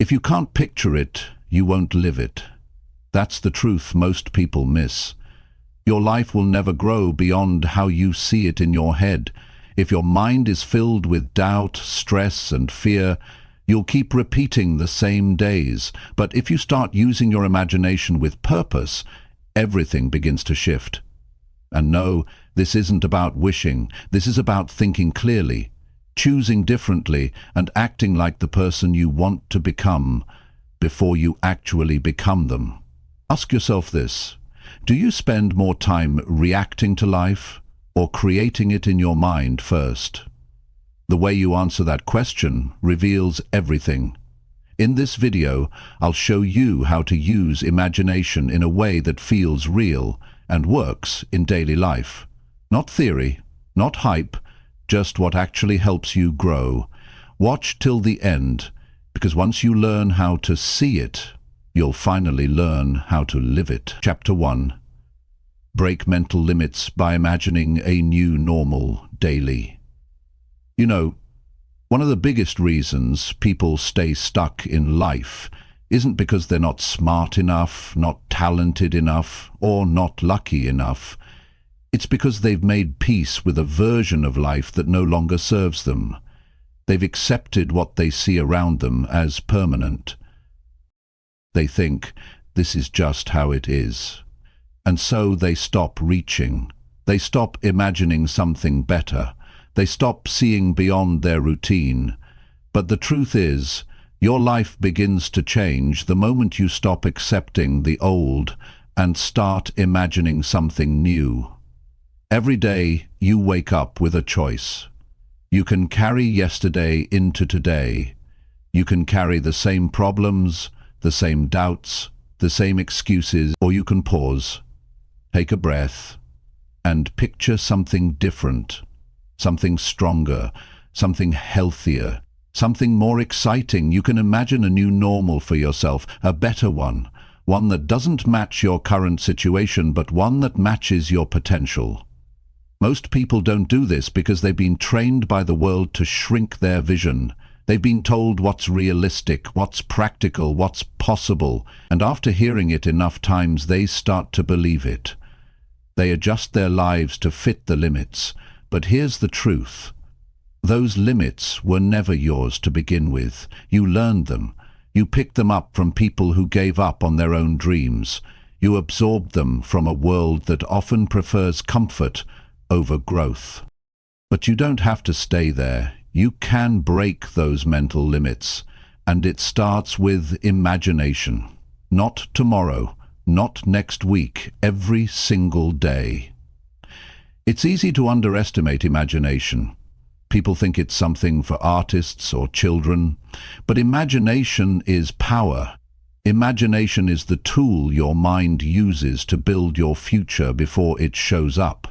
If you can't picture it, you won't live it. That's the truth most people miss. Your life will never grow beyond how you see it in your head. If your mind is filled with doubt, stress, and fear, you'll keep repeating the same days. But if you start using your imagination with purpose, everything begins to shift. And no, this isn't about wishing. This is about thinking clearly, choosing differently, and acting like the person you want to become before you actually become them. Ask yourself this: do you spend more time reacting to life or creating it in your mind first? The way you answer that question reveals everything. In this video, I'll show you how to use imagination in a way that feels real and works in daily life. Not theory, not hype, just what actually helps you grow. Watch till the end, because once you learn how to see it, you'll finally learn how to live it. Chapter 1. Break mental limits by imagining a new normal daily. You know, one of the biggest reasons people stay stuck in life isn't because they're not smart enough, not talented enough, or not lucky enough. It's because they've made peace with a version of life that no longer serves them. They've accepted what they see around them as permanent. They think, this is just how it is. And so they stop reaching. They stop imagining something better. They stop seeing beyond their routine. But the truth is, your life begins to change the moment you stop accepting the old and start imagining something new. Every day you wake up with a choice. You can carry yesterday into today. You can carry the same problems, the same doubts, the same excuses, or you can pause, take a breath, and picture something different, something stronger, something healthier, something more exciting. You can imagine a new normal for yourself, a better one that doesn't match your current situation, but one that matches your potential. Most people don't do this because they've been trained by the world to shrink their vision. They've been told what's realistic, what's practical, what's possible, and after hearing it enough times, they start to believe it. They adjust their lives to fit the limits. But here's the truth. Those limits were never yours to begin with. You learned them. You picked them up from people who gave up on their own dreams. You absorbed them from a world that often prefers comfort over growth. But you don't have to stay there. You can break those mental limits, and it starts with imagination. Not tomorrow, not next week, every single day. It's easy to underestimate imagination. People think it's something for artists or children, but imagination is power. Imagination is the tool your mind uses to build your future before it shows up.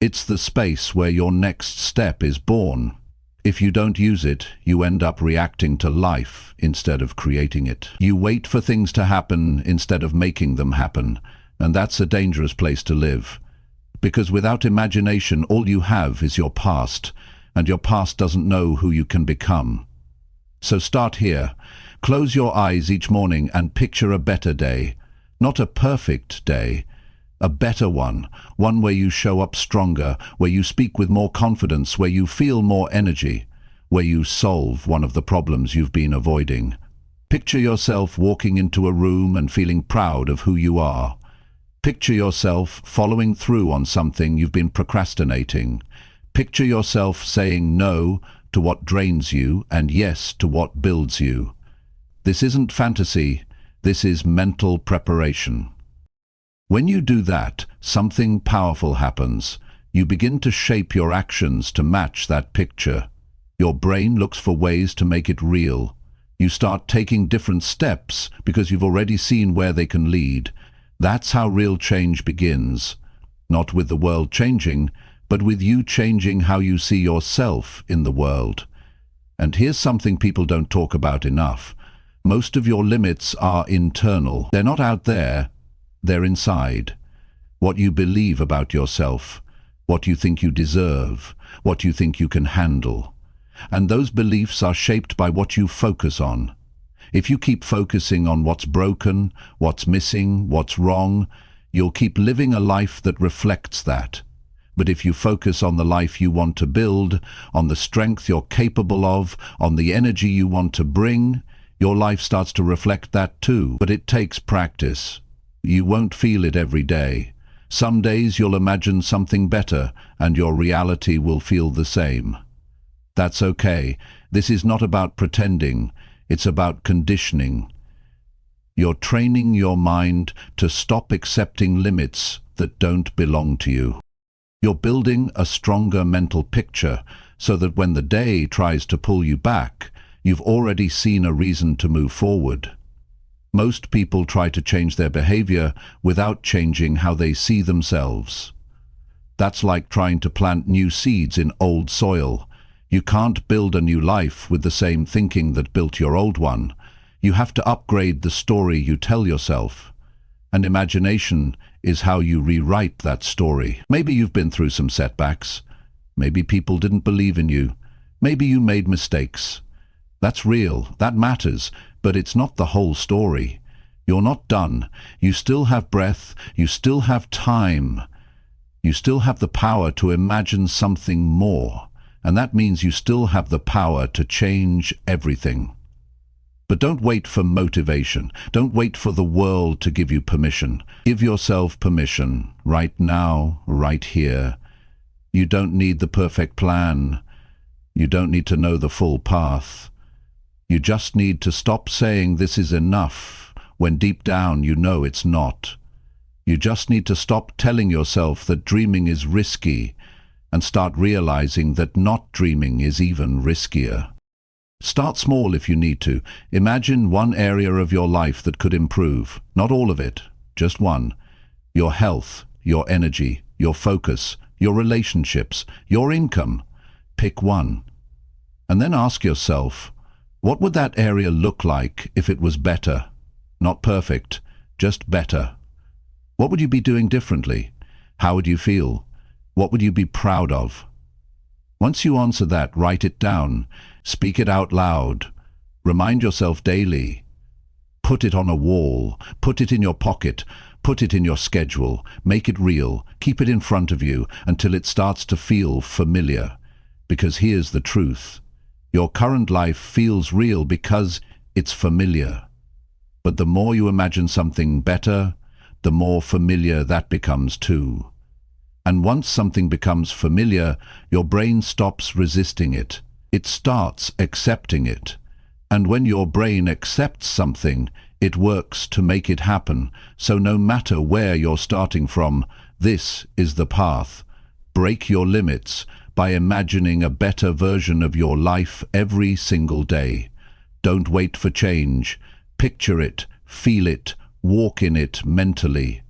It's the space where your next step is born. If you don't use it, you end up reacting to life instead of creating it. You wait for things to happen instead of making them happen, and that's a dangerous place to live. Because without imagination, all you have is your past, and your past doesn't know who you can become. So start here. Close your eyes each morning and picture a better day. Not a perfect day, a better one where you show up stronger, where you speak with more confidence, where you feel more energy, where you solve one of the problems you've been avoiding. Picture yourself walking into a room and feeling proud of who you are. Picture yourself following through on something you've been procrastinating. Picture yourself saying no to what drains you and yes to what builds you. This isn't fantasy, this is mental preparation. When you do that, something powerful happens. You begin to shape your actions to match that picture. Your brain looks for ways to make it real. You start taking different steps because you've already seen where they can lead. That's how real change begins. Not with the world changing, but with you changing how you see yourself in the world. And here's something people don't talk about enough. Most of your limits are internal. They're not out there. They're inside. What you believe about yourself, what you think you deserve, what you think you can handle. And those beliefs are shaped by what you focus on. If you keep focusing on what's broken, what's missing, what's wrong, you'll keep living a life that reflects that. But if you focus on the life you want to build, on the strength you're capable of, on the energy you want to bring, your life starts to reflect that too. But it takes practice. You won't feel it every day. Some days you'll imagine something better, and your reality will feel the same. That's okay. This is not about pretending. It's about conditioning. You're training your mind to stop accepting limits that don't belong to you. You're building a stronger mental picture so that when the day tries to pull you back, you've already seen a reason to move forward. Most people try to change their behavior without changing how they see themselves. That's like trying to plant new seeds in old soil. You can't build a new life with the same thinking that built your old one. You have to upgrade the story you tell yourself. And imagination is how you rewrite that story. Maybe you've been through some setbacks. Maybe people didn't believe in you. Maybe you made mistakes. That's real, that matters, but it's not the whole story. You're not done. You still have breath, you still have time. You still have the power to imagine something more, and that means you still have the power to change everything. But don't wait for motivation. Don't wait for the world to give you permission. Give yourself permission, right now, right here. You don't need the perfect plan. You don't need to know the full path. You just need to stop saying this is enough when deep down you know it's not. You just need to stop telling yourself that dreaming is risky and start realizing that not dreaming is even riskier. Start small if you need to. Imagine one area of your life that could improve. Not all of it, just one. Your health, your energy, your focus, your relationships, your income. Pick one. And then ask yourself, what would that area look like if it was better? Not perfect, just better. What would you be doing differently? How would you feel? What would you be proud of? Once you answer that, write it down. Speak it out loud. Remind yourself daily. Put it on a wall. Put it in your pocket. Put it in your schedule. Make it real. Keep it in front of you until it starts to feel familiar. Because here's the truth. Your current life feels real because it's familiar. But the more you imagine something better, the more familiar that becomes too. And once something becomes familiar, your brain stops resisting it. It starts accepting it. And when your brain accepts something, it works to make it happen. So no matter where you're starting from, this is the path. Break your limits by imagining a better version of your life every single day. Don't wait for change. Picture it, feel it, walk in it mentally.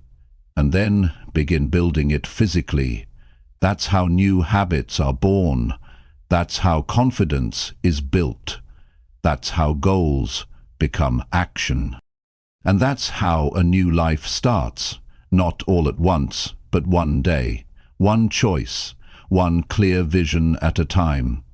And then begin building it physically. That's how new habits are born. That's how confidence is built. That's how goals become action. And that's how a new life starts. Not all at once, but one day. One choice. One clear vision at a time.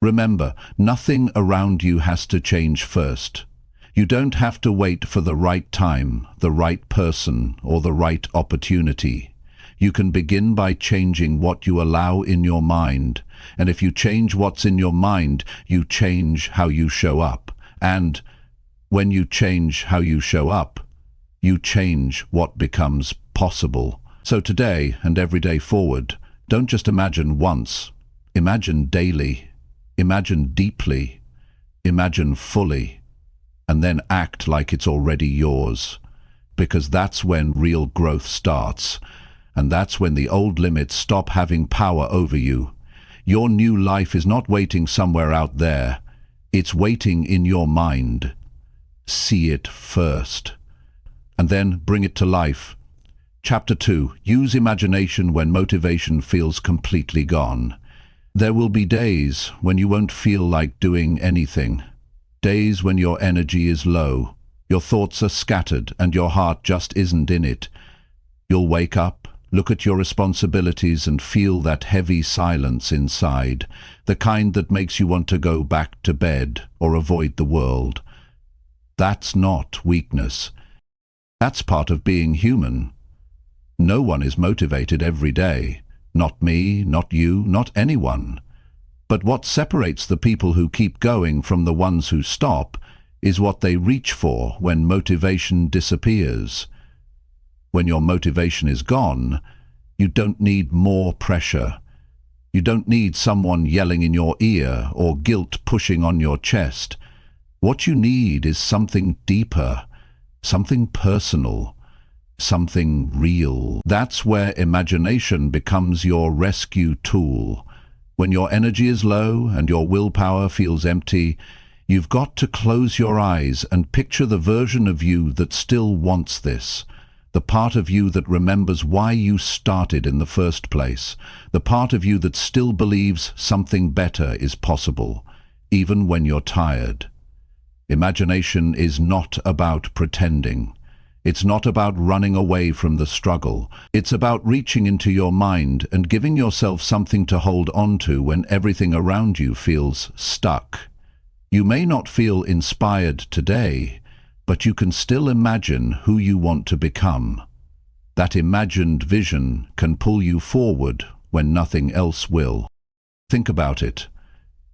Remember, nothing around you has to change first. You don't have to wait for the right time, the right person, or the right opportunity. You can begin by changing what you allow in your mind. And if you change what's in your mind, you change how you show up. And when you change how you show up, you change what becomes possible. So today and every day forward, don't just imagine once. Imagine daily. Imagine deeply. Imagine fully. And then act like it's already yours. Because that's when real growth starts. And that's when the old limits stop having power over you. Your new life is not waiting somewhere out there. It's waiting in your mind. See it first. And then bring it to life. Chapter 2. Use imagination when motivation feels completely gone. There will be days when you won't feel like doing anything. Days when your energy is low. Your thoughts are scattered and your heart just isn't in it. You'll wake up, look at your responsibilities and feel that heavy silence inside, the kind that makes you want to go back to bed or avoid the world. That's not weakness. That's part of being human. No one is motivated every day. Not me, not you, not anyone. But what separates the people who keep going from the ones who stop is what they reach for when motivation disappears. When your motivation is gone, you don't need more pressure. You don't need someone yelling in your ear or guilt pushing on your chest. What you need is something deeper, something personal, something real. That's where imagination becomes your rescue tool. When your energy is low and your willpower feels empty, you've got to close your eyes and picture the version of you that still wants this. The part of you that remembers why you started in the first place. The part of you that still believes something better is possible, even when you're tired. Imagination is not about pretending. It's not about running away from the struggle. It's about reaching into your mind and giving yourself something to hold on to when everything around you feels stuck. You may not feel inspired today, but you can still imagine who you want to become. That imagined vision can pull you forward when nothing else will. Think about it.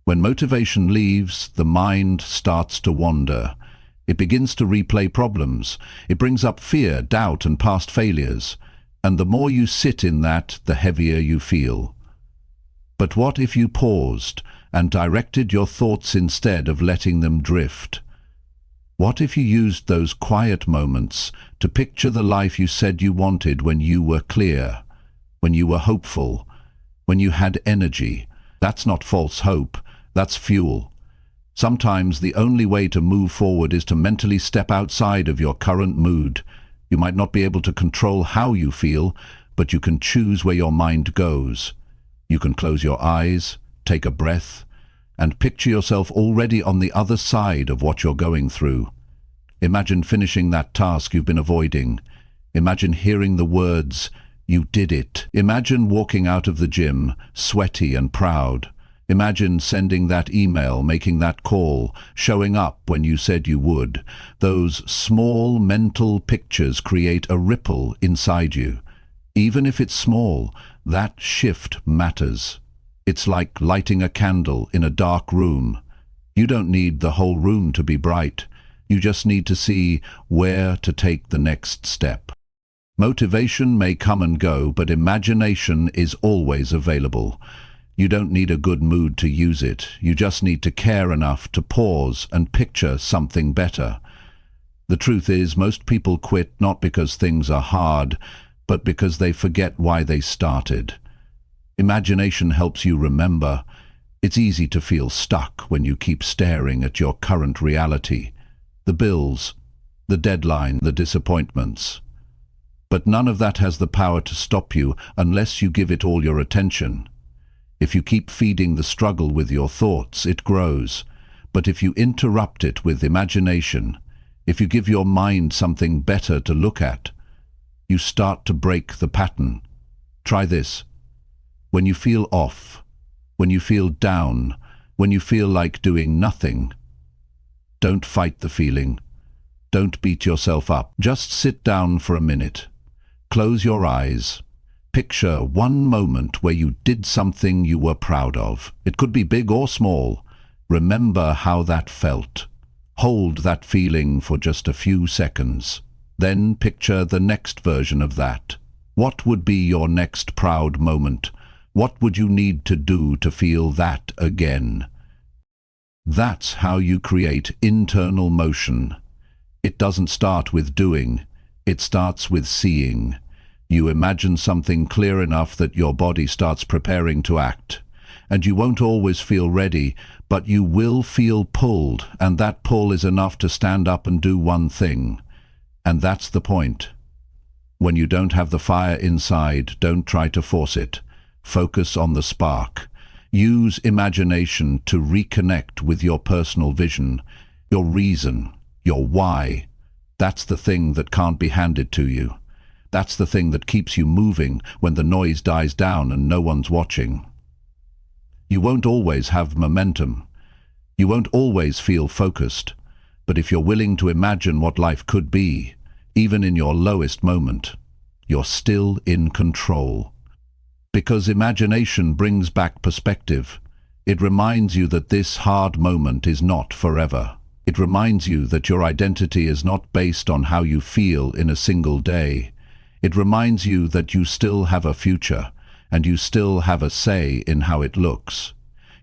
When motivation leaves, the mind starts to wander. It begins to replay problems. It brings up fear, doubt, and past failures. And the more you sit in that, the heavier you feel. But what if you paused and directed your thoughts instead of letting them drift? What if you used those quiet moments to picture the life you said you wanted when you were clear, when you were hopeful, when you had energy? That's not false hope, that's fuel. Sometimes the only way to move forward is to mentally step outside of your current mood. You might not be able to control how you feel, but you can choose where your mind goes. You can close your eyes, take a breath, and picture yourself already on the other side of what you're going through. Imagine finishing that task you've been avoiding. Imagine hearing the words, "You did it." Imagine walking out of the gym, sweaty and proud. Imagine sending that email, making that call, showing up when you said you would. Those small mental pictures create a ripple inside you. Even if it's small, that shift matters. It's like lighting a candle in a dark room. You don't need the whole room to be bright. You just need to see where to take the next step. Motivation may come and go, but imagination is always available. You don't need a good mood to use it. You just need to care enough to pause and picture something better. The truth is, most people quit not because things are hard, but because they forget why they started. Imagination helps you remember. It's easy to feel stuck when you keep staring at your current reality. The bills, the deadline, the disappointments. But none of that has the power to stop you unless you give it all your attention. If you keep feeding the struggle with your thoughts, it grows. But if you interrupt it with imagination, if you give your mind something better to look at, you start to break the pattern. Try this. When you feel off, when you feel down, when you feel like doing nothing, don't fight the feeling. Don't beat yourself up. Just sit down for a minute. Close your eyes. Picture one moment where you did something you were proud of. It could be big or small. Remember how that felt. Hold that feeling for just a few seconds. Then picture the next version of that. What would be your next proud moment? What would you need to do to feel that again? That's how you create internal motion. It doesn't start with doing. It starts with seeing. You imagine something clear enough that your body starts preparing to act. And you won't always feel ready, but you will feel pulled, and that pull is enough to stand up and do one thing. And that's the point. When you don't have the fire inside, don't try to force it. Focus on the spark. Use imagination to reconnect with your personal vision, your reason, your why. That's the thing that can't be handed to you. That's the thing that keeps you moving when the noise dies down and no one's watching. You won't always have momentum. You won't always feel focused. But if you're willing to imagine what life could be, even in your lowest moment, you're still in control. Because imagination brings back perspective. It reminds you that this hard moment is not forever. It reminds you that your identity is not based on how you feel in a single day. It reminds you that you still have a future, and you still have a say in how it looks.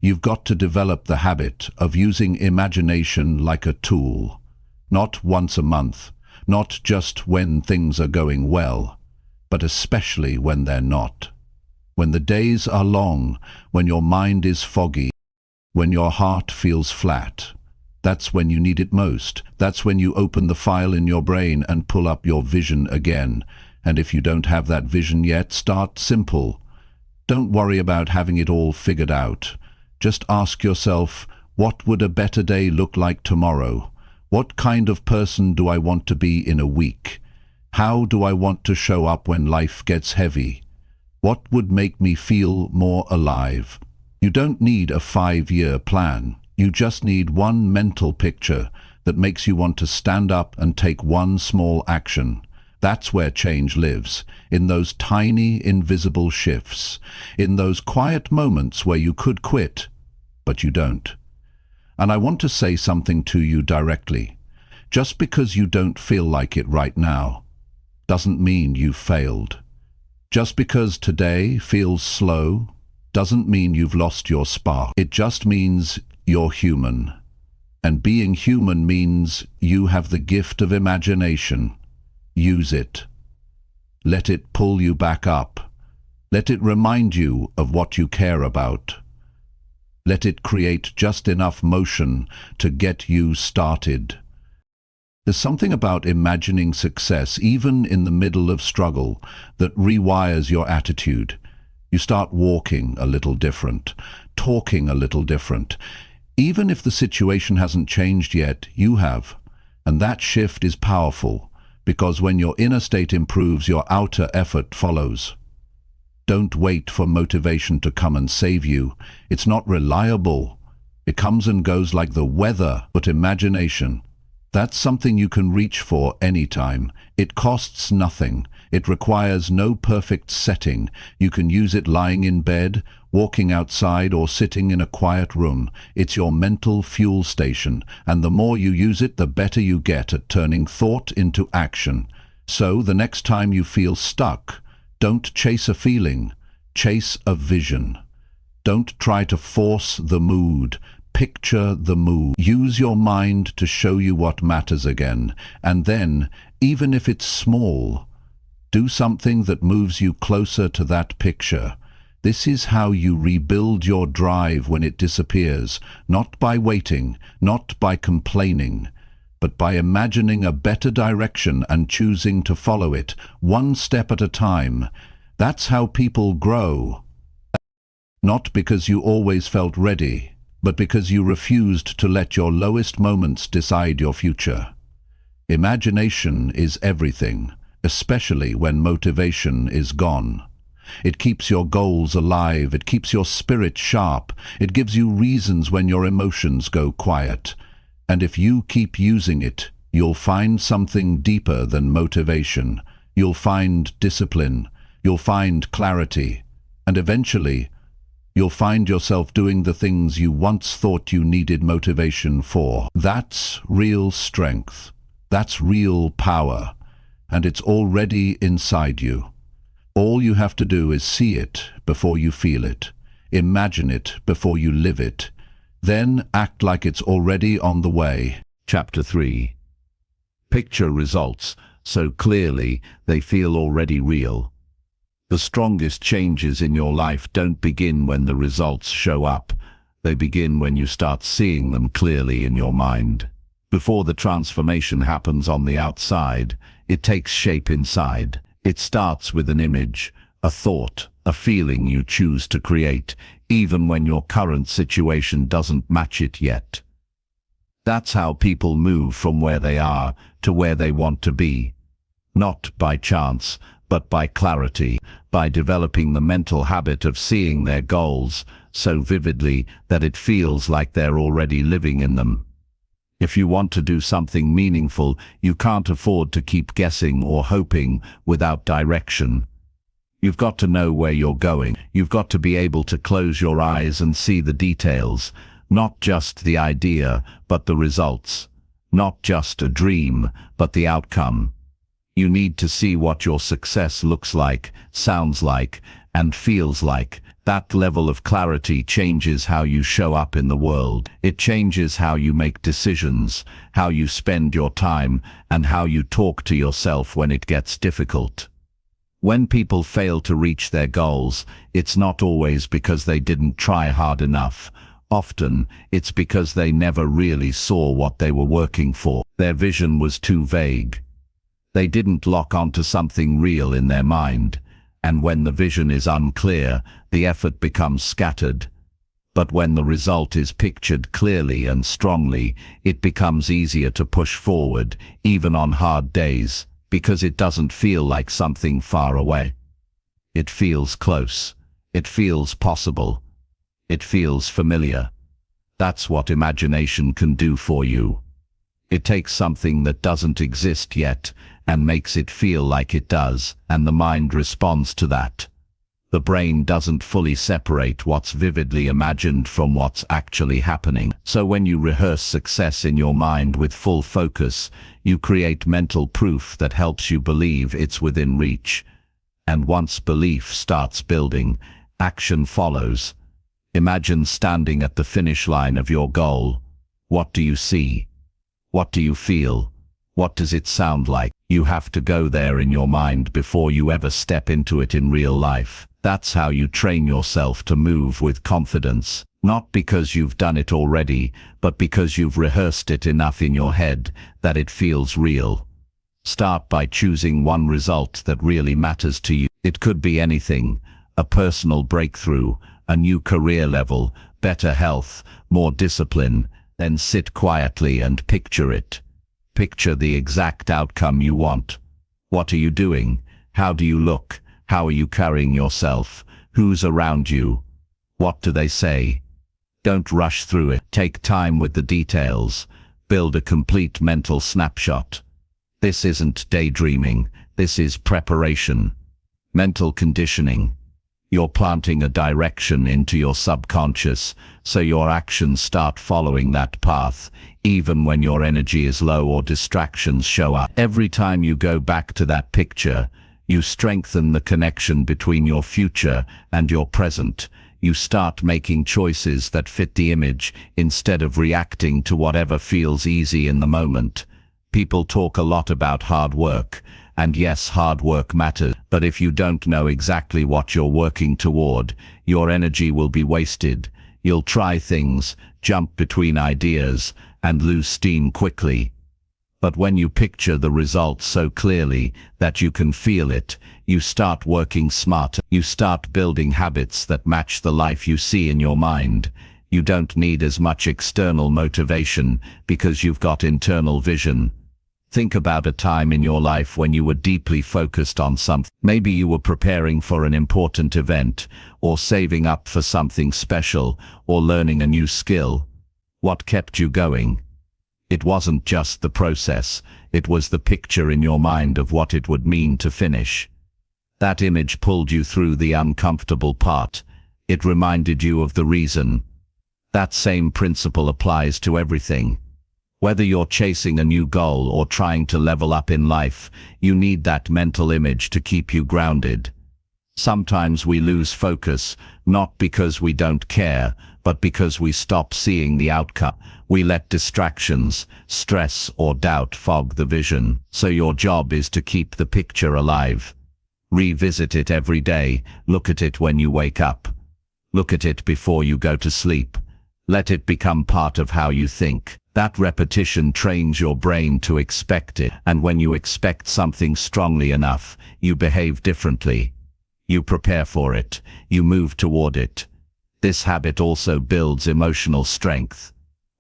You've got to develop the habit of using imagination like a tool. Not once a month, not just when things are going well, but especially when they're not. When the days are long, when your mind is foggy, when your heart feels flat, that's when you need it most. That's when you open the file in your brain and pull up your vision again. And if you don't have that vision yet, start simple. Don't worry about having it all figured out. Just ask yourself, what would a better day look like tomorrow? What kind of person do I want to be in a week? How do I want to show up when life gets heavy? What would make me feel more alive? You don't need a 5-year plan. You just need one mental picture that makes you want to stand up and take one small action. That's where change lives, in those tiny, invisible shifts, in those quiet moments where you could quit, but you don't. And I want to say something to you directly. Just because you don't feel like it right now, doesn't mean you've failed. Just because today feels slow, doesn't mean you've lost your spark. It just means you're human. And being human means you have the gift of imagination. Use it. Let it pull you back up. Let it remind you of what you care about. Let it create just enough motion to get you started. There's something about imagining success, even in the middle of struggle, that rewires your attitude. You start walking a little different, talking a little different. Even if the situation hasn't changed yet, you have. And that shift is powerful, because when your inner state improves, your outer effort follows. Don't wait for motivation to come and save you. It's not reliable. It comes and goes like the weather, but imagination, that's something you can reach for anytime. It costs nothing. It requires no perfect setting. You can use it lying in bed, walking outside, or sitting in a quiet room. It's your mental fuel station, and the more you use it, the better you get at turning thought into action. So the next time you feel stuck, don't chase a feeling, chase a vision. Don't try to force the mood. Picture the mood. Use your mind to show you what matters again. And then, even if it's small, do something that moves you closer to that picture. This is how you rebuild your drive when it disappears, not by waiting, not by complaining, but by imagining a better direction and choosing to follow it, one step at a time. That's how people grow. Not because you always felt ready, but because you refused to let your lowest moments decide your future. Imagination is everything, especially when motivation is gone. It keeps your goals alive, it keeps your spirit sharp, it gives you reasons when your emotions go quiet. And if you keep using it, you'll find something deeper than motivation. You'll find discipline, you'll find clarity, and eventually, you'll find yourself doing the things you once thought you needed motivation for. That's real strength. That's real power. And it's already inside you. All you have to do is see it before you feel it. Imagine it before you live it. Then act like it's already on the way. Chapter 3. Picture results so clearly they feel already real. The strongest changes in your life don't begin when the results show up. They begin when you start seeing them clearly in your mind. Before the transformation happens on the outside, it takes shape inside. It starts with an image, a thought, a feeling you choose to create, even when your current situation doesn't match it yet. That's how people move from where they are to where they want to be. Not by chance, but by clarity, by developing the mental habit of seeing their goals so vividly that it feels like they're already living in them. If you want to do something meaningful, you can't afford to keep guessing or hoping without direction. You've got to know where you're going. You've got to be able to close your eyes and see the details, not just the idea, but the results. Not just a dream, but the outcome. You need to see what your success looks like, sounds like, and feels like. That level of clarity changes how you show up in the world. It changes how you make decisions, how you spend your time, and how you talk to yourself when it gets difficult. When people fail to reach their goals, it's not always because they didn't try hard enough. Often, it's because they never really saw what they were working for. Their vision was too vague. They didn't lock onto something real in their mind. And when the vision is unclear, the effort becomes scattered. But when the result is pictured clearly and strongly, it becomes easier to push forward, even on hard days, because it doesn't feel like something far away. It feels close. It feels possible. It feels familiar. That's what imagination can do for you. It takes something that doesn't exist yet and makes it feel like it does, and the mind responds to that. The brain doesn't fully separate what's vividly imagined from what's actually happening. So when you rehearse success in your mind with full focus, you create mental proof that helps you believe it's within reach. And once belief starts building, action follows. Imagine standing at the finish line of your goal. What do you see? What do you feel? What does it sound like? You have to go there in your mind before you ever step into it in real life. That's how you train yourself to move with confidence, not because you've done it already, but because you've rehearsed it enough in your head that it feels real. Start by choosing one result that really matters to you. It could be anything: a personal breakthrough, a new career level, better health, more discipline. Then sit quietly and picture it. Picture the exact outcome you want. What are you doing? How do you look? How are you carrying yourself? Who's around you? What do they say? Don't rush through it. Take time with the details. Build a complete mental snapshot. This isn't daydreaming. This is preparation. Mental conditioning. You're planting a direction into your subconscious, so your actions start following that path, even when your energy is low or distractions show up. Every time you go back to that picture, you strengthen the connection between your future and your present. You start making choices that fit the image, instead of reacting to whatever feels easy in the moment. People talk a lot about hard work. And yes, hard work matters, but if you don't know exactly what you're working toward, your energy will be wasted. You'll try things, jump between ideas, and lose steam quickly. But when you picture the result so clearly that you can feel it, you start working smarter. You start building habits that match the life you see in your mind. You don't need as much external motivation because you've got internal vision. Think about a time in your life when you were deeply focused on something. Maybe you were preparing for an important event, or saving up for something special, or learning a new skill. What kept you going? It wasn't just the process, it was the picture in your mind of what it would mean to finish. That image pulled you through the uncomfortable part. It reminded you of the reason. That same principle applies to everything. Whether you're chasing a new goal or trying to level up in life, you need that mental image to keep you grounded. Sometimes we lose focus, not because we don't care, but because we stop seeing the outcome. We let distractions, stress, or doubt fog the vision. So your job is to keep the picture alive. Revisit it every day. Look at it when you wake up. Look at it before you go to sleep. Let it become part of how you think. That repetition trains your brain to expect it, and when you expect something strongly enough, you behave differently. You prepare for it. You move toward it. This habit also builds emotional strength.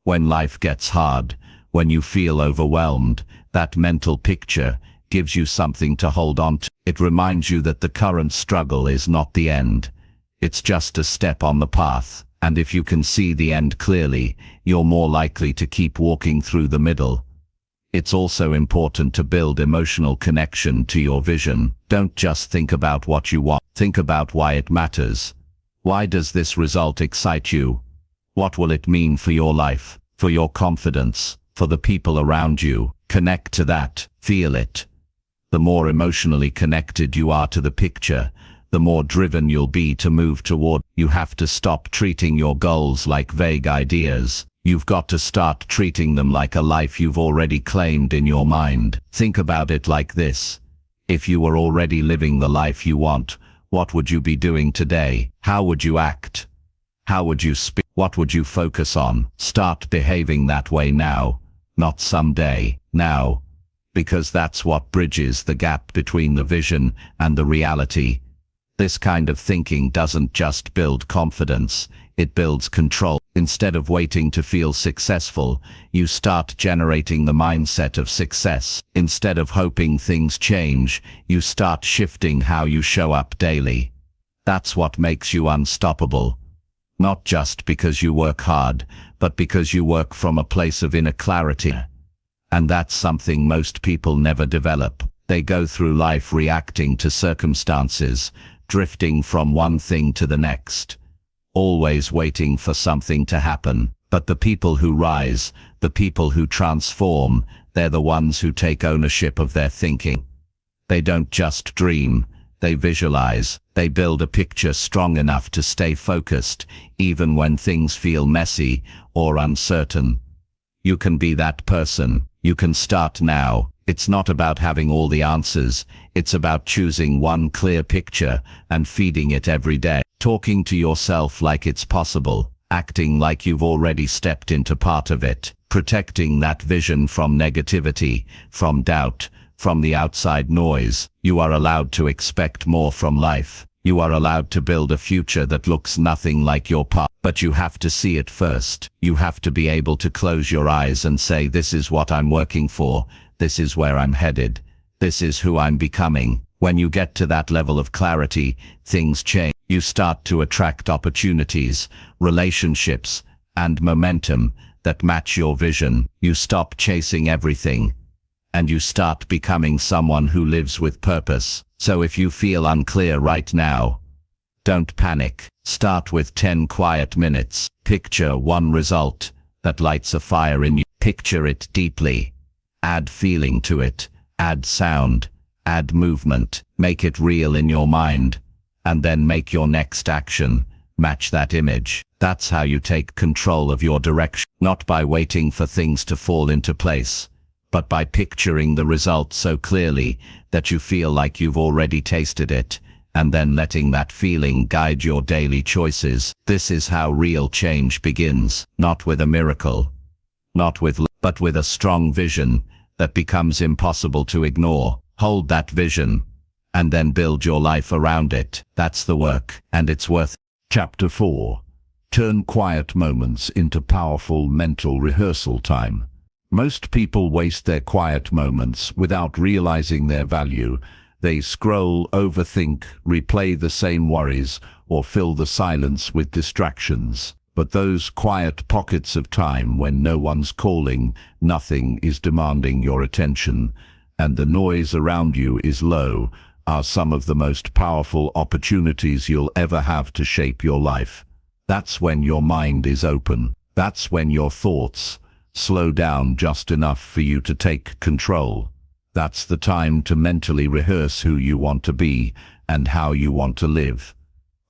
When life gets hard, when you feel overwhelmed, that mental picture gives you something to hold on to. It reminds you that the current struggle is not the end. It's just a step on the path. And if you can see the end clearly, you're more likely to keep walking through the middle. It's also important to build emotional connection to your vision. Don't just think about what you want. Think about why it matters. Why does this result excite you? What will it mean for your life, for your confidence, for the people around you? Connect to that. Feel it. The more emotionally connected you are to the picture, the more driven you'll be to move toward. You have to stop treating your goals like vague ideas. You've got to start treating them like a life you've already claimed in your mind. Think about it like this. If you were already living the life you want, what would you be doing today? How would you act? How would you speak? What would you focus on? Start behaving that way now, not someday, now. Because that's what bridges the gap between the vision and the reality. This kind of thinking doesn't just build confidence, it builds control. Instead of waiting to feel successful, you start generating the mindset of success. Instead of hoping things change, you start shifting how you show up daily. That's what makes you unstoppable. Not just because you work hard, but because you work from a place of inner clarity. And that's something most people never develop. They go through life reacting to circumstances, drifting from one thing to the next, always waiting for something to happen. But the people who rise, the people who transform, they're the ones who take ownership of their thinking. They don't just dream, they visualize. They build a picture strong enough to stay focused, even when things feel messy or uncertain. You can be that person. You can start now. It's not about having all the answers. It's about choosing one clear picture and feeding it every day. Talking to yourself like it's possible. Acting like you've already stepped into part of it. Protecting that vision from negativity, from doubt, from the outside noise. You are allowed to expect more from life. You are allowed to build a future that looks nothing like your past. But you have to see it first. You have to be able to close your eyes and say, this is what I'm working for. This is where I'm headed. This is who I'm becoming. When you get to that level of clarity, things change. You start to attract opportunities, relationships, and momentum that match your vision. You stop chasing everything, and you start becoming someone who lives with purpose. So if you feel unclear right now, don't panic. Start with 10 quiet minutes. Picture one result that lights a fire in you. Picture it deeply. Add feeling to it. Add sound. Add movement. Make it real in your mind. And then make your next action match that image. That's how you take control of your direction. Not by waiting for things to fall into place, but by picturing the result so clearly that you feel like you've already tasted it, and then letting that feeling guide your daily choices. This is how real change begins. Not with a miracle, but with a strong vision that becomes impossible to ignore. Hold that vision, and then build your life around it. That's the work, and it's worth it. Chapter 4. Turn quiet moments into powerful mental rehearsal time. Most people waste their quiet moments without realizing their value. They scroll, overthink, replay the same worries, or fill the silence with distractions. But those quiet pockets of time when no one's calling, nothing is demanding your attention, and the noise around you is low, are some of the most powerful opportunities you'll ever have to shape your life. That's when your mind is open. That's when your thoughts slow down just enough for you to take control. That's the time to mentally rehearse who you want to be and how you want to live.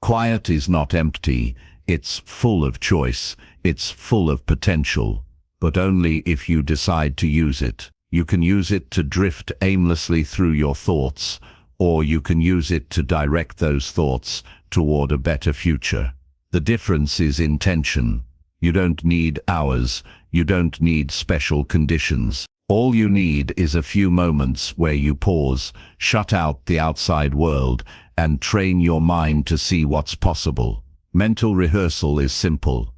Quiet is not empty, it's full of choice, it's full of potential, but only if you decide to use it. You can use it to drift aimlessly through your thoughts, or you can use it to direct those thoughts toward a better future. The difference is intention. You don't need hours, you don't need special conditions. All you need is a few moments where you pause, shut out the outside world, and train your mind to see what's possible. Mental rehearsal is simple.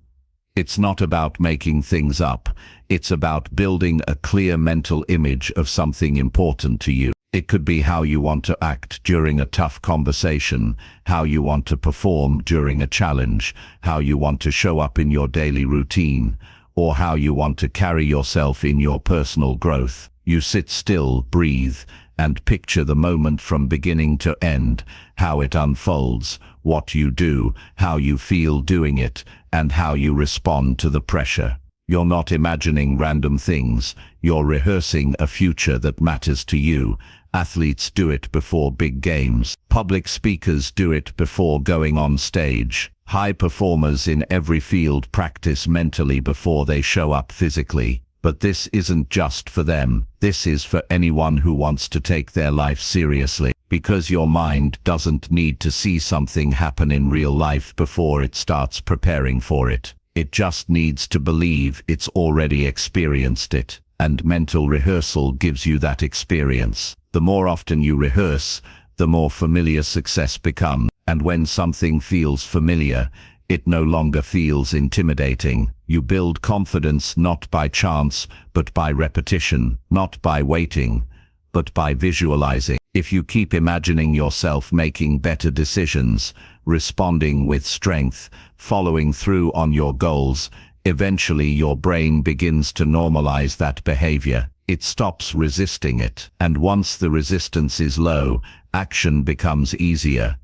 It's not about making things up. It's about building a clear mental image of something important to you. It could be how you want to act during a tough conversation, how you want to perform during a challenge, how you want to show up in your daily routine, or how you want to carry yourself in your personal growth. You sit still, breathe, and picture the moment from beginning to end, how it unfolds, what you do, how you feel doing it, and how you respond to the pressure. You're not imagining random things, you're rehearsing a future that matters to you. Athletes do it before big games. Public speakers do it before going on stage. High performers in every field practice mentally before they show up physically. But this isn't just for them. This is for anyone who wants to take their life seriously. Because your mind doesn't need to see something happen in real life before it starts preparing for it. It just needs to believe it's already experienced it. And mental rehearsal gives you that experience. The more often you rehearse, the more familiar success becomes. And when something feels familiar, it no longer feels intimidating. You build confidence not by chance, but by repetition, not by waiting, but by visualizing. If you keep imagining yourself making better decisions, responding with strength, following through on your goals, eventually your brain begins to normalize that behavior. It stops resisting it. And once the resistance is low, action becomes easier.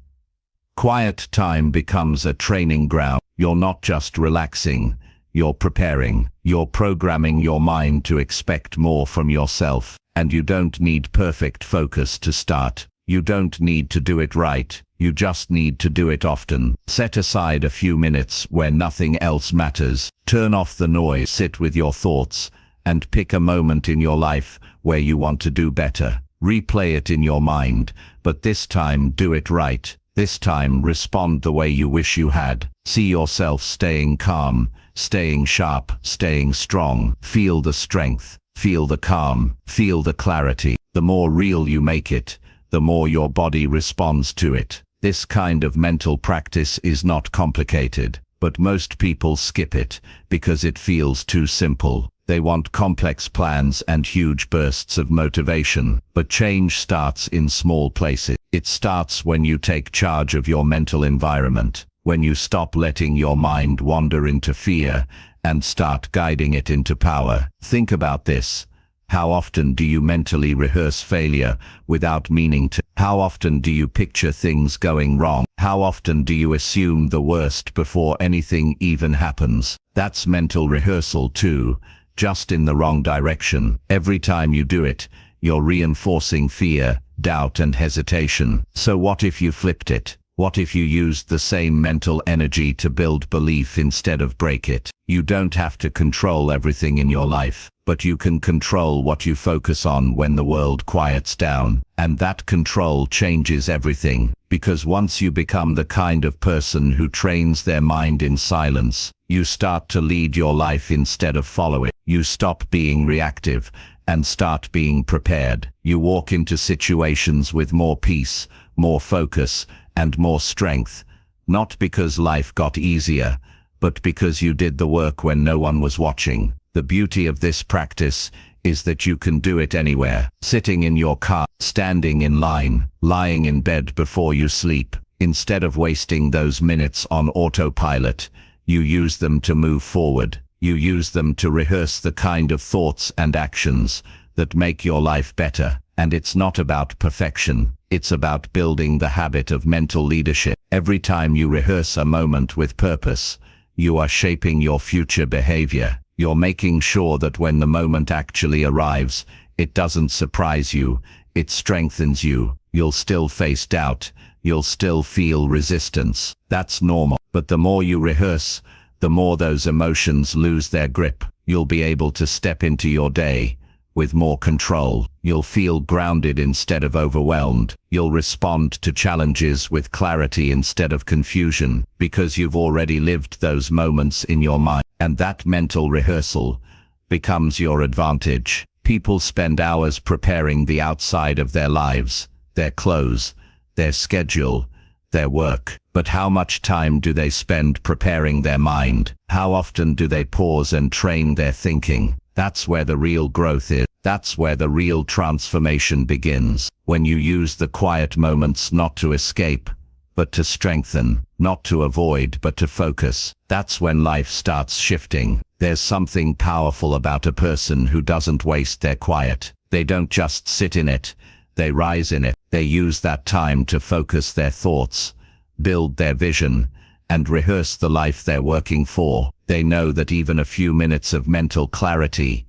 Quiet time becomes a training ground. You're not just relaxing, you're preparing. You're programming your mind to expect more from yourself. And you don't need perfect focus to start. You don't need to do it right. You just need to do it often. Set aside a few minutes where nothing else matters. Turn off the noise, sit with your thoughts, and pick a moment in your life where you want to do better. Replay it in your mind, but this time do it right. This time respond the way you wish you had. See yourself staying calm, staying sharp, staying strong. Feel the strength, feel the calm, feel the clarity. The more real you make it, the more your body responds to it. This kind of mental practice is not complicated, but most people skip it because it feels too simple. They want complex plans and huge bursts of motivation. But change starts in small places. It starts when you take charge of your mental environment, when you stop letting your mind wander into fear and start guiding it into power. Think about this. How often do you mentally rehearse failure without meaning to? How often do you picture things going wrong? How often do you assume the worst before anything even happens? That's mental rehearsal too, just in the wrong direction. Every time you do it, you're reinforcing fear, doubt, and hesitation. So what if you flipped it? What if you used the same mental energy to build belief instead of break it? You don't have to control everything in your life, but you can control what you focus on when the world quiets down. And that control changes everything, because once you become the kind of person who trains their mind in silence, you start to lead your life instead of follow it. You stop being reactive and start being prepared. You walk into situations with more peace, more focus, and more strength, not because life got easier, but because you did the work when no one was watching. The beauty of this practice is that you can do it anywhere, sitting in your car, standing in line, lying in bed before you sleep. Instead of wasting those minutes on autopilot, you use them to move forward. You use them to rehearse the kind of thoughts and actions that make your life better. And it's not about perfection. It's about building the habit of mental leadership. Every time you rehearse a moment with purpose, you are shaping your future behavior. You're making sure that when the moment actually arrives, it doesn't surprise you, it strengthens you. You'll still face doubt. You'll still feel resistance. That's normal. But the more you rehearse, the more those emotions lose their grip. You'll be able to step into your day with more control. You'll feel grounded instead of overwhelmed. You'll respond to challenges with clarity instead of confusion, because you've already lived those moments in your mind. And that mental rehearsal becomes your advantage. People spend hours preparing the outside of their lives, their clothes, their schedule, their work. But how much time do they spend preparing their mind? How often do they pause and train their thinking? That's where the real growth is. That's where the real transformation begins. When you use the quiet moments not to escape, but to strengthen, not to avoid, but to focus. That's when life starts shifting. There's something powerful about a person who doesn't waste their quiet. They don't just sit in it, they rise in it. They use that time to focus their thoughts, build their vision, and rehearse the life they're working for. They know that even a few minutes of mental clarity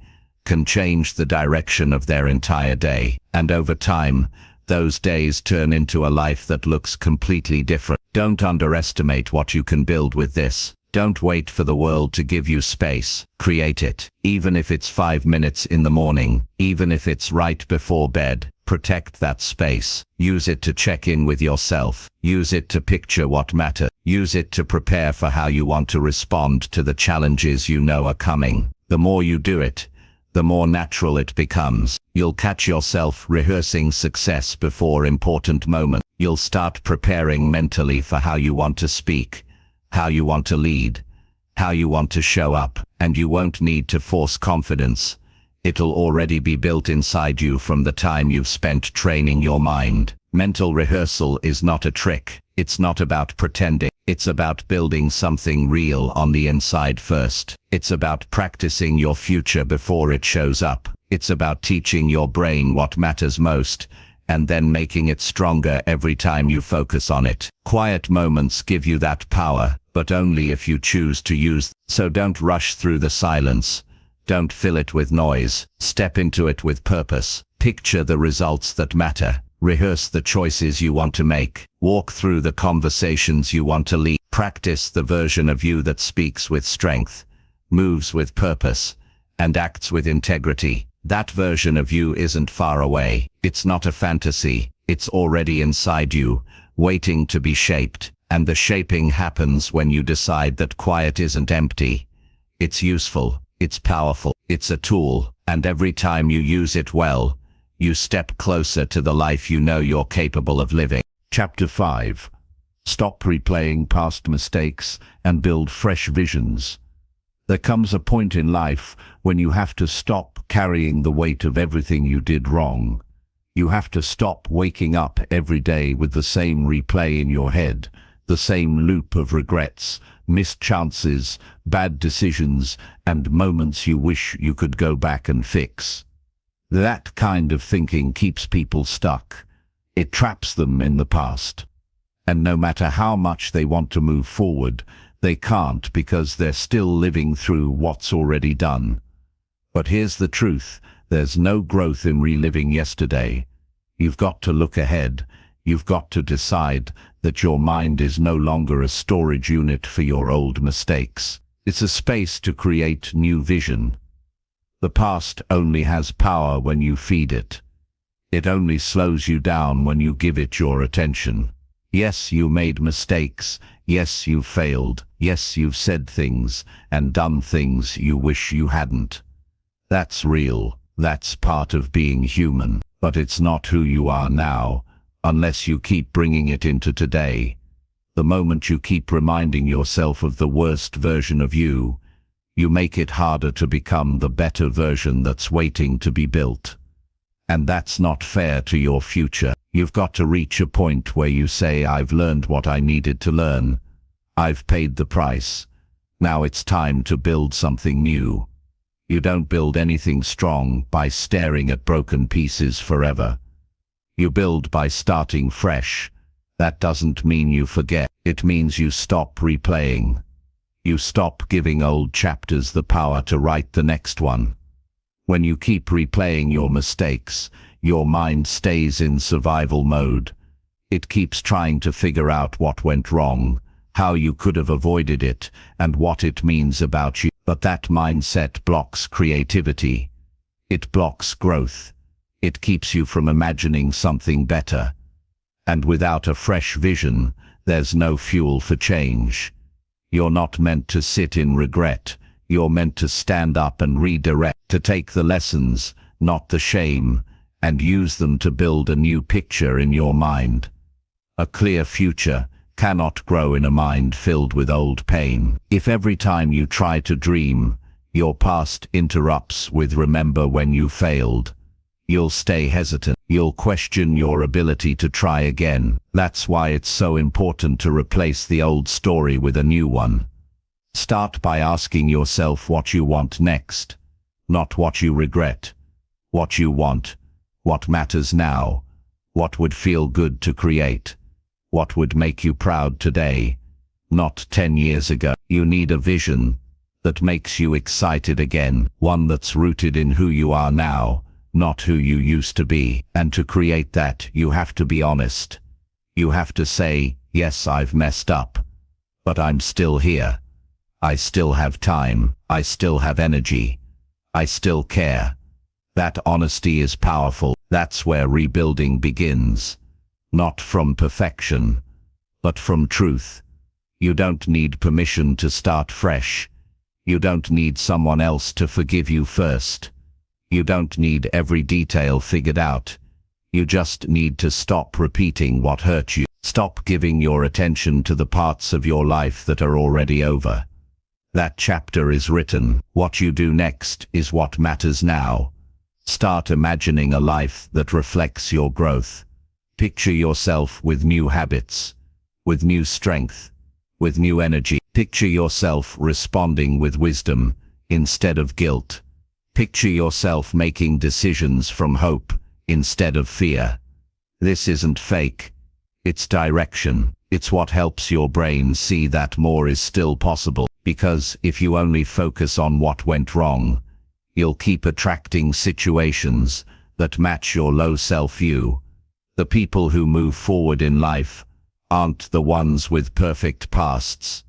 can change the direction of their entire day. And over time, those days turn into a life that looks completely different. Don't underestimate what you can build with this. Don't wait for the world to give you space. Create it. Even if it's 5 minutes in the morning, even if it's right before bed, protect that space. Use it to check in with yourself. Use it to picture what matters. Use it to prepare for how you want to respond to the challenges you know are coming. The more you do it, the more natural it becomes. You'll catch yourself rehearsing success before important moments. You'll start preparing mentally for how you want to speak, how you want to lead, how you want to show up, and you won't need to force confidence. It'll already be built inside you from the time you've spent training your mind. Mental rehearsal is not a trick. It's not about pretending. It's about building something real on the inside first. It's about practicing your future before it shows up. It's about teaching your brain what matters most, and then making it stronger every time you focus on it. Quiet moments give you that power, but only if you choose to use them. So don't rush through the silence. Don't fill it with noise. Step into it with purpose. Picture the results that matter. Rehearse the choices you want to make. Walk through the conversations you want to lead. Practice the version of you that speaks with strength, moves with purpose, and acts with integrity. That version of you isn't far away. It's not a fantasy. It's already inside you, waiting to be shaped. And the shaping happens when you decide that quiet isn't empty. It's useful. It's powerful. It's a tool. And every time you use it well, you step closer to the life you know you're capable of living. Chapter 5. Stop replaying past mistakes and build fresh visions. There comes a point in life when you have to stop carrying the weight of everything you did wrong. You have to stop waking up every day with the same replay in your head, the same loop of regrets, missed chances, bad decisions, and moments you wish you could go back and fix. That kind of thinking keeps people stuck. It traps them in the past. And no matter how much they want to move forward, they can't because they're still living through what's already done. But here's the truth. There's no growth in reliving yesterday. You've got to look ahead. You've got to decide that your mind is no longer a storage unit for your old mistakes. It's a space to create new vision. The past only has power when you feed it. It only slows you down when you give it your attention. Yes, you made mistakes. Yes, you failed. Yes, you've said things and done things you wish you hadn't. That's real. That's part of being human. But it's not who you are now, unless you keep bringing it into today. The moment you keep reminding yourself of the worst version of you, you make it harder to become the better version that's waiting to be built. And that's not fair to your future. You've got to reach a point where you say, I've learned what I needed to learn. I've paid the price. Now it's time to build something new. You don't build anything strong by staring at broken pieces forever. You build by starting fresh. That doesn't mean you forget. It means you stop replaying. You stop giving old chapters the power to write the next one. When you keep replaying your mistakes, your mind stays in survival mode. It keeps trying to figure out what went wrong, how you could have avoided it, and what it means about you. But that mindset blocks creativity. It blocks growth. It keeps you from imagining something better. And without a fresh vision, there's no fuel for change. You're not meant to sit in regret. You're meant to stand up and redirect, to take the lessons, not the shame, and use them to build a new picture in your mind. A clear future cannot grow in a mind filled with old pain. If every time you try to dream, Your past interrupts with remember when you failed. You'll stay hesitant. You'll question your ability to try again. That's why it's so important to replace the old story with a new one. Start by asking yourself what you want next. Not what you regret. What you want. What matters now. What would feel good to create. What would make you proud today. Not 10 years ago. You need a vision that makes you excited again. One that's rooted in who you are now, not who you used to be. And to create that, you have to be honest. You have to say, yes, I've messed up, but I'm still here. I still have time. I still have energy. I still care. That honesty is powerful. That's where rebuilding begins. Not from perfection, but from truth. You don't need permission to start fresh. You don't need someone else to forgive you first. You don't need every detail figured out. You just need to stop repeating what hurt you. Stop giving your attention to the parts of your life that are already over. That chapter is written. What you do next is what matters now. Start imagining a life that reflects your growth. Picture yourself with new habits, with new strength, with new energy. Picture yourself responding with wisdom instead of guilt. Picture yourself making decisions from hope instead of fear. This isn't fake. It's direction. It's what helps your brain see that more is still possible. Because if you only focus on what went wrong, you'll keep attracting situations that match your low self-view. The people who move forward in life aren't the ones with perfect pasts.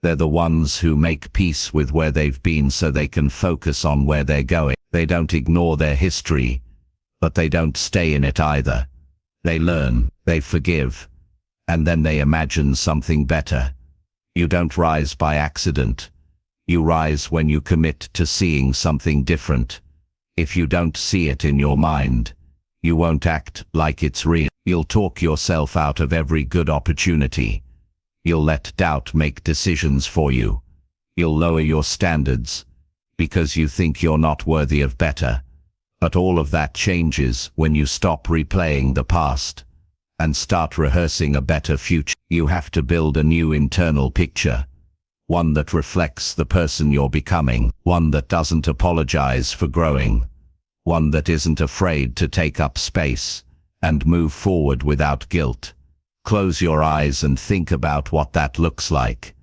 They're the ones who make peace with where they've been so they can focus on where they're going. They don't ignore their history, but they don't stay in it either. They learn, they forgive, and then they imagine something better. You don't rise by accident. You rise when you commit to seeing something different. If you don't see it in your mind, you won't act like it's real. You'll talk yourself out of every good opportunity. You'll let doubt make decisions for you. You'll lower your standards because you think you're not worthy of better. But all of that changes when you stop replaying the past and start rehearsing a better future. You have to build a new internal picture, one that reflects the person you're becoming, one that doesn't apologize for growing, one that isn't afraid to take up space and move forward without guilt. Close your eyes and think about what that looks like.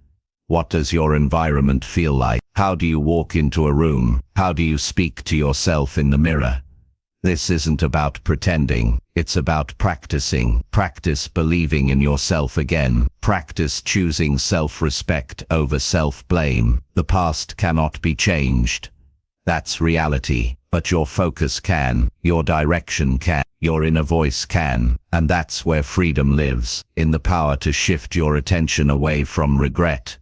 What does your environment feel like? How do you walk into a room? How do you speak to yourself in the mirror? This isn't about pretending. It's about practicing. Practice believing in yourself again. Practice choosing self-respect over self-blame. The past cannot be changed. That's reality. But your focus can. Your direction can. Your inner voice can. And that's where freedom lives, in the power to shift your attention away from regret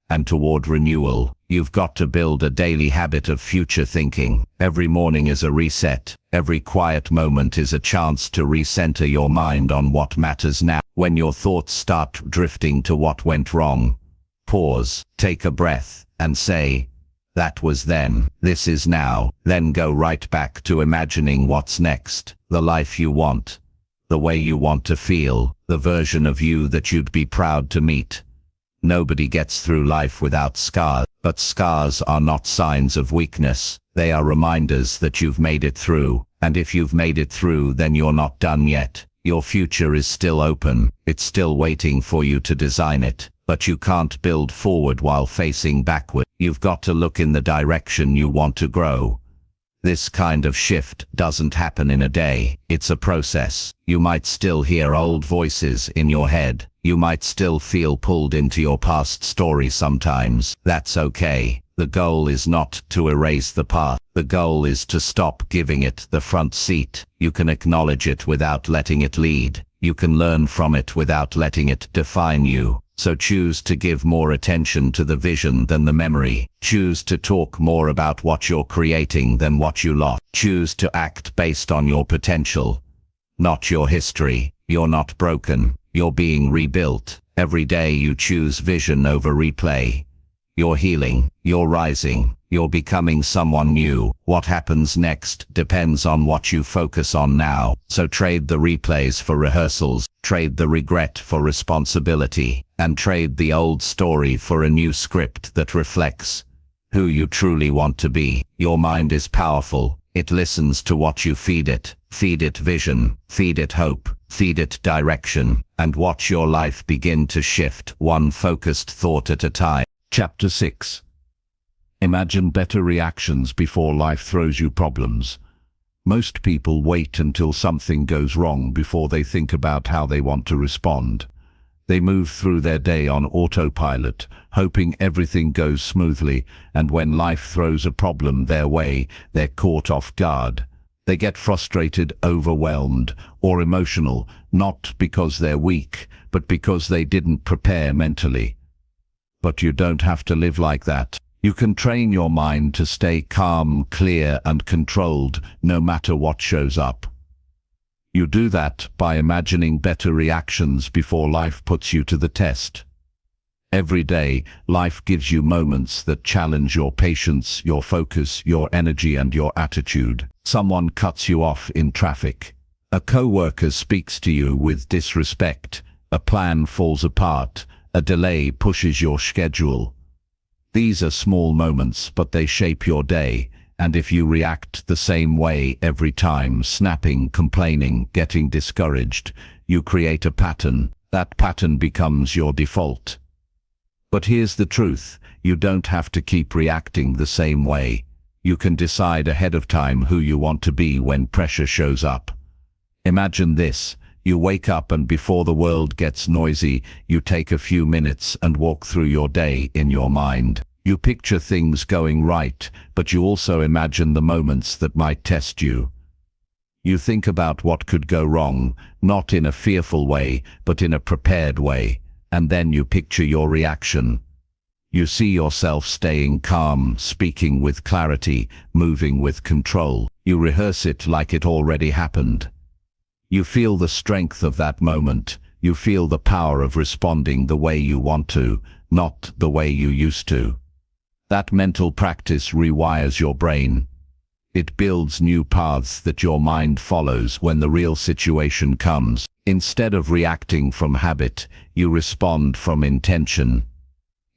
and toward renewal. You've got to build a daily habit of future thinking. Every morning is a reset. Every quiet moment is a chance to recenter your mind on what matters now. When your thoughts start drifting to what went wrong, pause, take a breath, and say, that was then, this is now. Then go right back to imagining what's next, the life you want, the way you want to feel, the version of you that you'd be proud to meet. Nobody gets through life without scars, but scars are not signs of weakness. They are reminders that you've made it through. And if you've made it through, then you're not done yet. Your future is still open. It's still waiting for you to design it. But you can't build forward while facing backward. You've got to look in the direction you want to grow. This kind of shift doesn't happen in a day. It's a process. You might still hear old voices in your head. You might still feel pulled into your past story sometimes. That's okay. The goal is not to erase the past. The goal is to stop giving it the front seat. You can acknowledge it without letting it lead. You can learn from it without letting it define you. So choose to give more attention to the vision than the memory. Choose to talk more about what you're creating than what you lost. Choose to act based on your potential, not your history. You're not broken. You're being rebuilt. Every day you choose vision over replay. You're healing, you're rising, you're becoming someone new. What happens next depends on what you focus on now. So trade the replays for rehearsals, trade the regret for responsibility, and trade the old story for a new script that reflects who you truly want to be. Your mind is powerful. It listens to what you feed it. Feed it vision, feed it hope, feed it direction, and watch your life begin to shift one focused thought at a time. Chapter 6. Imagine better reactions before life throws you problems. Most people wait until something goes wrong before they think about how they want to respond. They move through their day on autopilot, hoping everything goes smoothly, and when life throws a problem their way, they're caught off guard. They get frustrated, overwhelmed, or emotional, not because they're weak, but because they didn't prepare mentally. But you don't have to live like that. You can train your mind to stay calm, clear, and controlled, no matter what shows up. You do that by imagining better reactions before life puts you to the test. Every day, life gives you moments that challenge your patience, your focus, your energy, and your attitude. Someone cuts you off in traffic. A coworker speaks to you with disrespect. A plan falls apart. A delay pushes your schedule. These are small moments, but they shape your day. And if you react the same way every time, snapping, complaining, getting discouraged, you create a pattern. That pattern becomes your default. But here's the truth, you don't have to keep reacting the same way. You can decide ahead of time who you want to be when pressure shows up. Imagine this, you wake up and before the world gets noisy, you take a few minutes and walk through your day in your mind. You picture things going right, but you also imagine the moments that might test you. You think about what could go wrong, not in a fearful way, but in a prepared way, and then you picture your reaction. You see yourself staying calm, speaking with clarity, moving with control. You rehearse it like it already happened. You feel the strength of that moment. You feel the power of responding the way you want to, not the way you used to. That mental practice rewires your brain. It builds new paths that your mind follows when the real situation comes. Instead of reacting from habit, you respond from intention.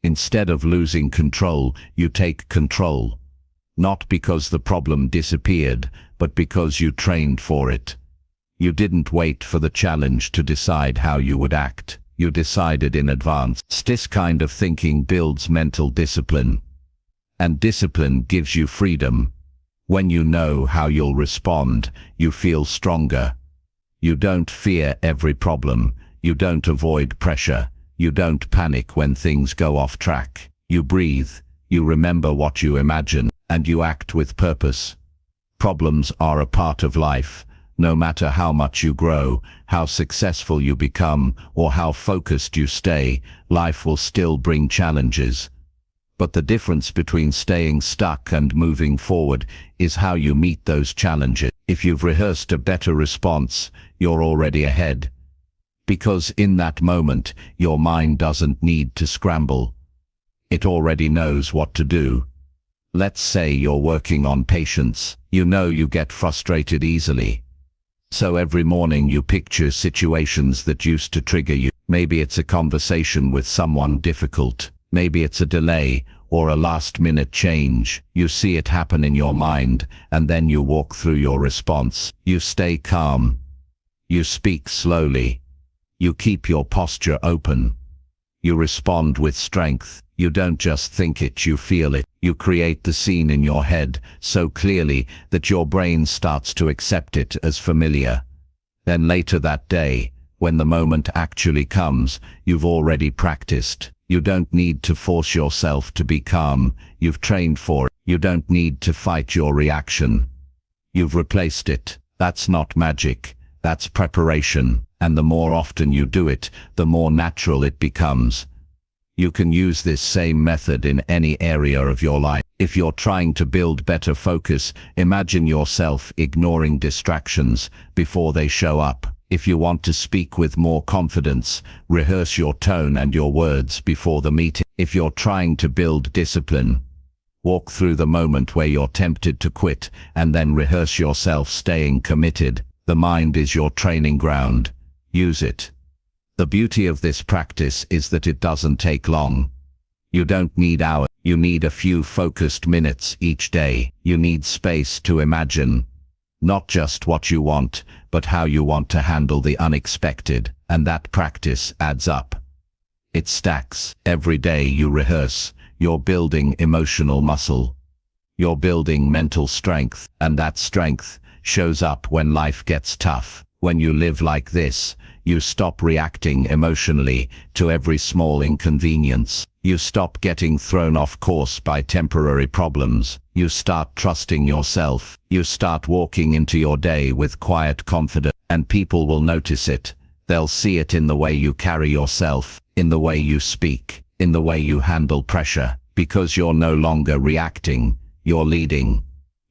Instead of losing control, you take control. Not because the problem disappeared, but because you trained for it. You didn't wait for the challenge to decide how you would act. You decided in advance. This kind of thinking builds mental discipline. And discipline gives you freedom. When you know how you'll respond, you feel stronger. You don't fear every problem. You don't avoid pressure. You don't panic when things go off track. You breathe, you remember what you imagine, and you act with purpose. Problems are a part of life. No matter how much you grow, how successful you become, or how focused you stay, life will still bring challenges. But the difference between staying stuck and moving forward is how you meet those challenges. If you've rehearsed a better response, you're already ahead. Because in that moment, your mind doesn't need to scramble. It already knows what to do. Let's say you're working on patience. You know you get frustrated easily. So every morning you picture situations that used to trigger you. Maybe it's a conversation with someone difficult. Maybe it's a delay or a last-minute change. You see it happen in your mind, and then you walk through your response. You stay calm. You speak slowly. You keep your posture open. You respond with strength. You don't just think it, you feel it. You create the scene in your head so clearly that your brain starts to accept it as familiar. Then later that day, when the moment actually comes, you've already practiced. You don't need to force yourself to be calm. You've trained for it. You don't need to fight your reaction. You've replaced it. That's not magic. That's preparation. And the more often you do it, the more natural it becomes. You can use this same method in any area of your life. If you're trying to build better focus, imagine yourself ignoring distractions before they show up. If you want to speak with more confidence, rehearse your tone and your words before the meeting. If you're trying to build discipline, walk through the moment where you're tempted to quit and then rehearse yourself staying committed. The mind is your training ground. Use it. The beauty of this practice is that it doesn't take long. You don't need hours. You need a few focused minutes each day. You need space to imagine, not just what you want, but how you want to handle the unexpected, and that practice adds up. It stacks. Every day you rehearse, you're building emotional muscle. You're building mental strength, and that strength shows up when life gets tough. When you live like this, you stop reacting emotionally to every small inconvenience. You stop getting thrown off course by temporary problems. You start trusting yourself. You start walking into your day with quiet confidence, and people will notice it. They'll see it in the way you carry yourself, in the way you speak, in the way you handle pressure, because you're no longer reacting, you're leading.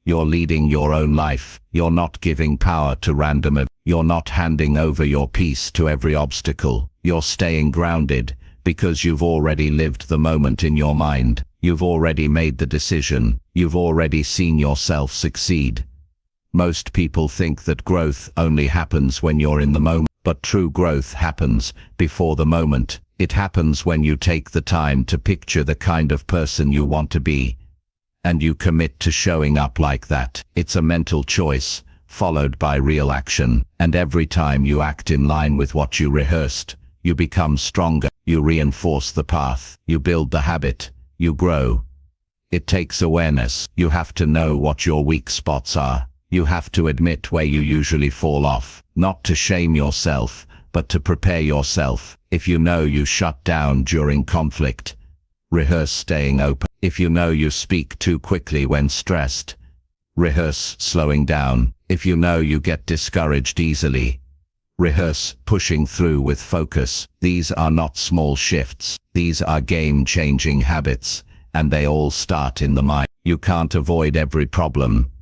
You're leading your own life. You're not giving power to random events. You're not handing over your peace to every obstacle. You're staying grounded because you've already lived the moment in your mind. You've already made the decision. You've already seen yourself succeed. Most people think that growth only happens when you're in the moment, but true growth happens before the moment. It happens when you take the time to picture the kind of person you want to be, and you commit to showing up like that. It's a mental choice, followed by real action, and every time you act in line with what you rehearsed, you become stronger. You reinforce the path. You build the habit. You grow. It takes awareness. You have to know what your weak spots are. You have to admit where you usually fall off, not to shame yourself, but to prepare yourself. If you know you shut down during conflict, rehearse staying open. If you know you speak too quickly when stressed, rehearse slowing down. If you know you get discouraged easily, rehearse pushing through with focus. These are not small shifts. These are game-changing habits, and they all start in the mind. You can't avoid every problem,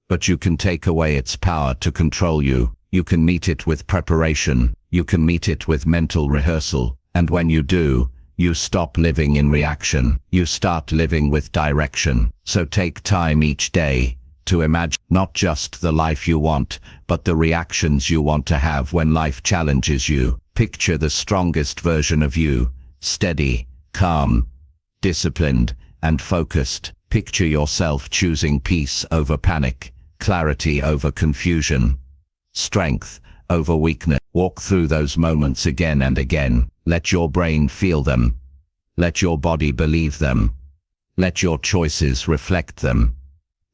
but you can take away its power to control you. You can meet it with preparation. You can meet it with mental rehearsal. And when you do, you stop living in reaction. You start living with direction. So take time each day to imagine not just the life you want, but the reactions you want to have when life challenges you. Picture the strongest version of you, steady, calm, disciplined, and focused. Picture yourself choosing peace over panic, clarity over confusion, strength over weakness. Walk through those moments again and again. Let your brain feel them. Let your body believe them. Let your choices reflect them.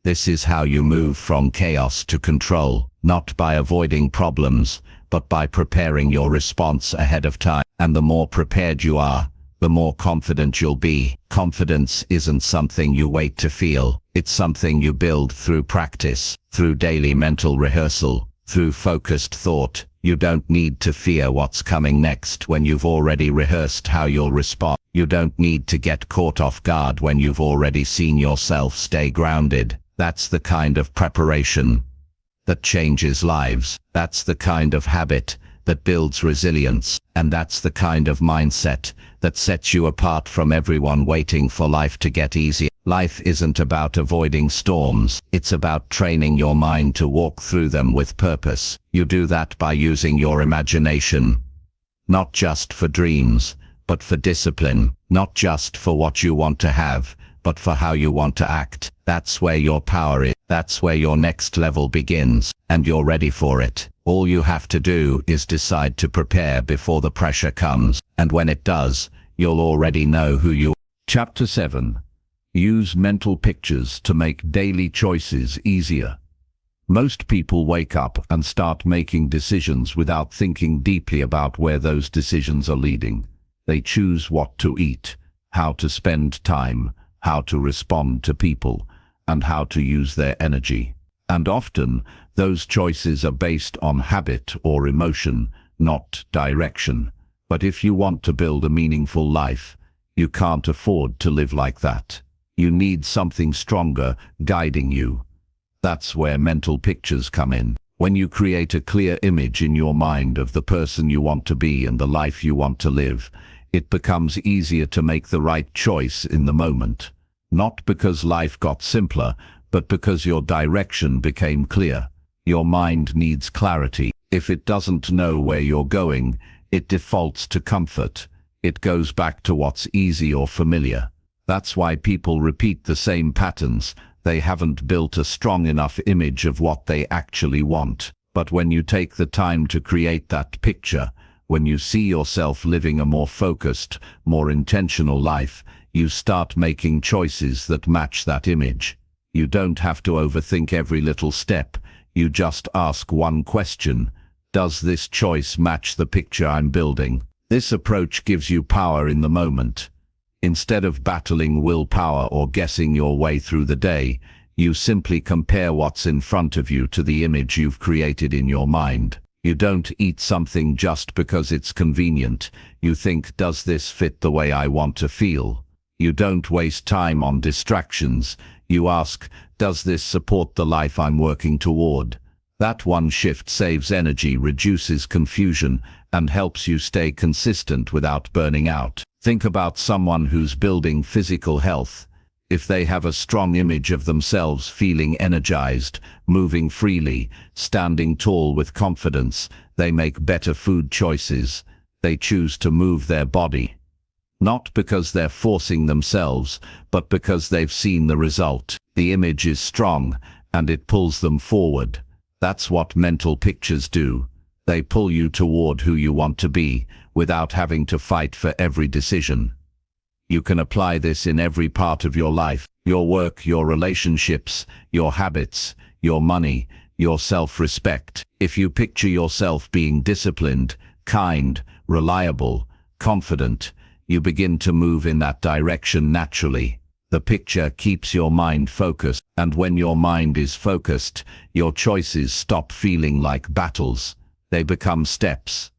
This is how you move from chaos to control, not by avoiding problems, but by preparing your response ahead of time. And the more prepared you are, the more confident you'll be. Confidence isn't something you wait to feel. It's something you build through practice, through daily mental rehearsal, through focused thought. You don't need to fear what's coming next when you've already rehearsed how you'll respond. You don't need to get caught off guard when you've already seen yourself stay grounded. That's the kind of preparation that changes lives. That's the kind of habit that builds resilience. And that's the kind of mindset that sets you apart from everyone waiting for life to get easier. Life isn't about avoiding storms. It's about training your mind to walk through them with purpose. You do that by using your imagination, not just for dreams, but for discipline, not just for what you want to have, but for how you want to act. That's where your power is. That's where your next level begins, and you're ready for it. All you have to do is decide to prepare before the pressure comes, and when it does, you'll already know who you are. Chapter 7. Use mental pictures to make daily choices easier. Most people wake up and start making decisions without thinking deeply about where those decisions are leading. They choose what to eat, how to spend time, how to respond to people, and how to use their energy. And often, those choices are based on habit or emotion, not direction. But if you want to build a meaningful life, you can't afford to live like that. You need something stronger guiding you. That's where mental pictures come in. When you create a clear image in your mind of the person you want to be and the life you want to live, it becomes easier to make the right choice in the moment. Not because life got simpler, but because your direction became clear. Your mind needs clarity. If it doesn't know where you're going, it defaults to comfort. It goes back to what's easy or familiar. That's why people repeat the same patterns. They haven't built a strong enough image of what they actually want. But when you take the time to create that picture, when you see yourself living a more focused, more intentional life, you start making choices that match that image. You don't have to overthink every little step. You just ask one question: does this choice match the picture I'm building? This approach gives you power in the moment. Instead of battling willpower or guessing your way through the day, you simply compare what's in front of you to the image you've created in your mind. You don't eat something just because it's convenient. You think, does this fit the way I want to feel? You don't waste time on distractions. You ask, does this support the life I'm working toward? That one shift saves energy, reduces confusion, and helps you stay consistent without burning out. Think about someone who's building physical health. If they have a strong image of themselves feeling energized, moving freely, standing tall with confidence, they make better food choices. They choose to move their body. Not because they're forcing themselves, but because they've seen the result. The image is strong, and it pulls them forward. That's what mental pictures do. They pull you toward who you want to be, without having to fight for every decision. You can apply this in every part of your life: your work, your relationships, your habits, your money, your self-respect. If you picture yourself being disciplined, kind, reliable, confident, you begin to move in that direction naturally. The picture keeps your mind focused, and when your mind is focused, your choices stop feeling like battles. They become steps.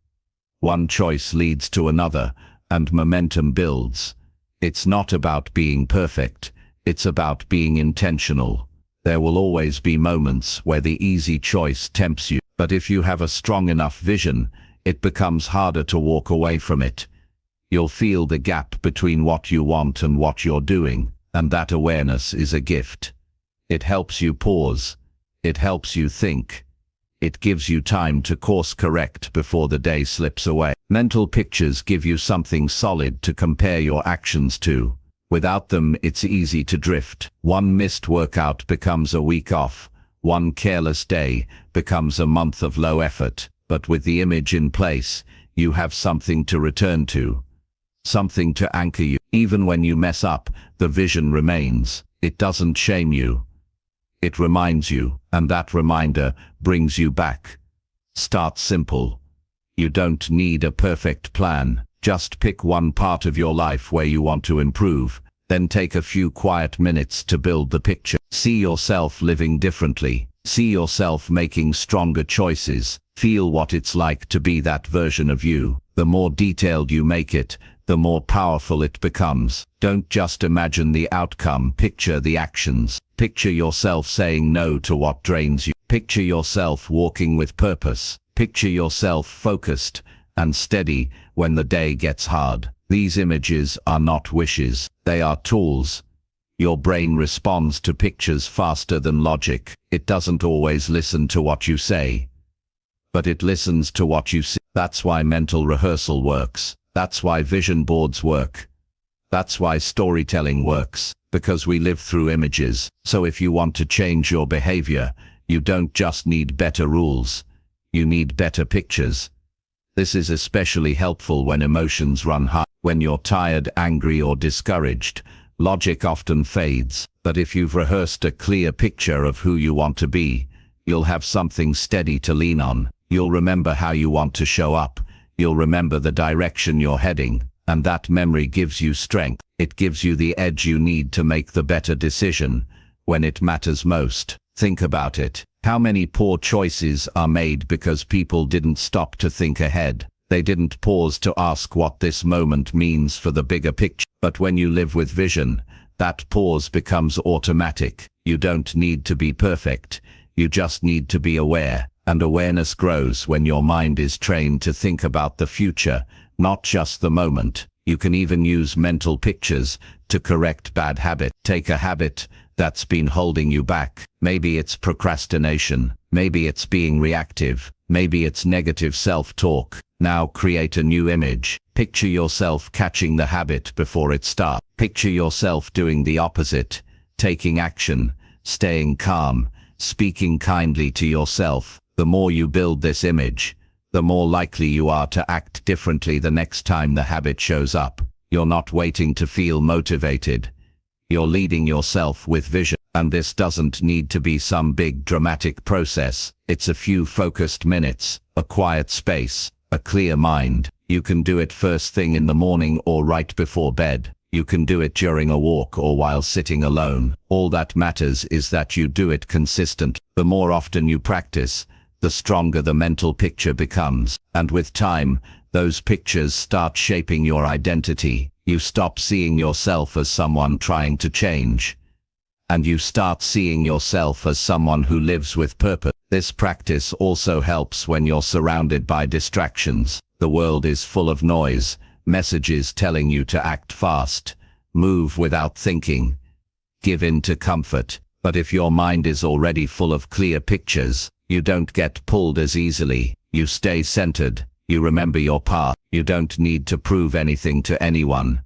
One choice leads to another, and momentum builds. It's not about being perfect, it's about being intentional. There will always be moments where the easy choice tempts you, but if you have a strong enough vision, it becomes harder to walk away from it. You'll feel the gap between what you want and what you're doing, and that awareness is a gift. It helps you pause. It helps you think. It gives you time to course correct before the day slips away. Mental pictures give you something solid to compare your actions to. Without them, it's easy to drift. One missed workout becomes a week off. One careless day becomes a month of low effort. But with the image in place, you have something to return to. Something to anchor you. Even when you mess up, the vision remains. It doesn't shame you. It reminds you, and that reminder brings you back. Start simple. You don't need a perfect plan. Just pick one part of your life where you want to improve. Then take a few quiet minutes to build the picture. See yourself living differently. See yourself making stronger choices. Feel what it's like to be that version of you. The more detailed you make it, the more powerful it becomes. Don't just imagine the outcome, picture the actions. Picture yourself saying no to what drains you. Picture yourself walking with purpose. Picture yourself focused and steady when the day gets hard. These images are not wishes, they are tools. Your brain responds to pictures faster than logic. It doesn't always listen to what you say, but it listens to what you see. That's why mental rehearsal works. That's why vision boards work. That's why storytelling works, because we live through images. So if you want to change your behavior, you don't just need better rules. You need better pictures. This is especially helpful when emotions run high. When you're tired, angry, or discouraged, logic often fades. But if you've rehearsed a clear picture of who you want to be, you'll have something steady to lean on. You'll remember how you want to show up. You'll remember the direction you're heading, and that memory gives you strength. It gives you the edge you need to make the better decision when it matters most. Think about it. How many poor choices are made because people didn't stop to think ahead? They didn't pause to ask what this moment means for the bigger picture. But when you live with vision, that pause becomes automatic. You don't need to be perfect. You just need to be aware. And awareness grows when your mind is trained to think about the future, not just the moment. You can even use mental pictures to correct bad habits. Take a habit that's been holding you back. Maybe it's procrastination. Maybe it's being reactive. Maybe it's negative self-talk. Now create a new image. Picture yourself catching the habit before it starts. Picture yourself doing the opposite, taking action, staying calm, speaking kindly to yourself. The more you build this image, the more likely you are to act differently the next time the habit shows up. You're not waiting to feel motivated. You're leading yourself with vision. And this doesn't need to be some big dramatic process. It's a few focused minutes, a quiet space, a clear mind. You can do it first thing in the morning or right before bed. You can do it during a walk or while sitting alone. All that matters is that you do it consistently. The more often you practice, the stronger the mental picture becomes. And with time, those pictures start shaping your identity. You stop seeing yourself as someone trying to change, and you start seeing yourself as someone who lives with purpose. This practice also helps when you're surrounded by distractions. The world is full of noise, messages telling you to act fast, move without thinking, give in to comfort. But if your mind is already full of clear pictures, you don't get pulled as easily. You stay centered. You remember your path. You don't need to prove anything to anyone.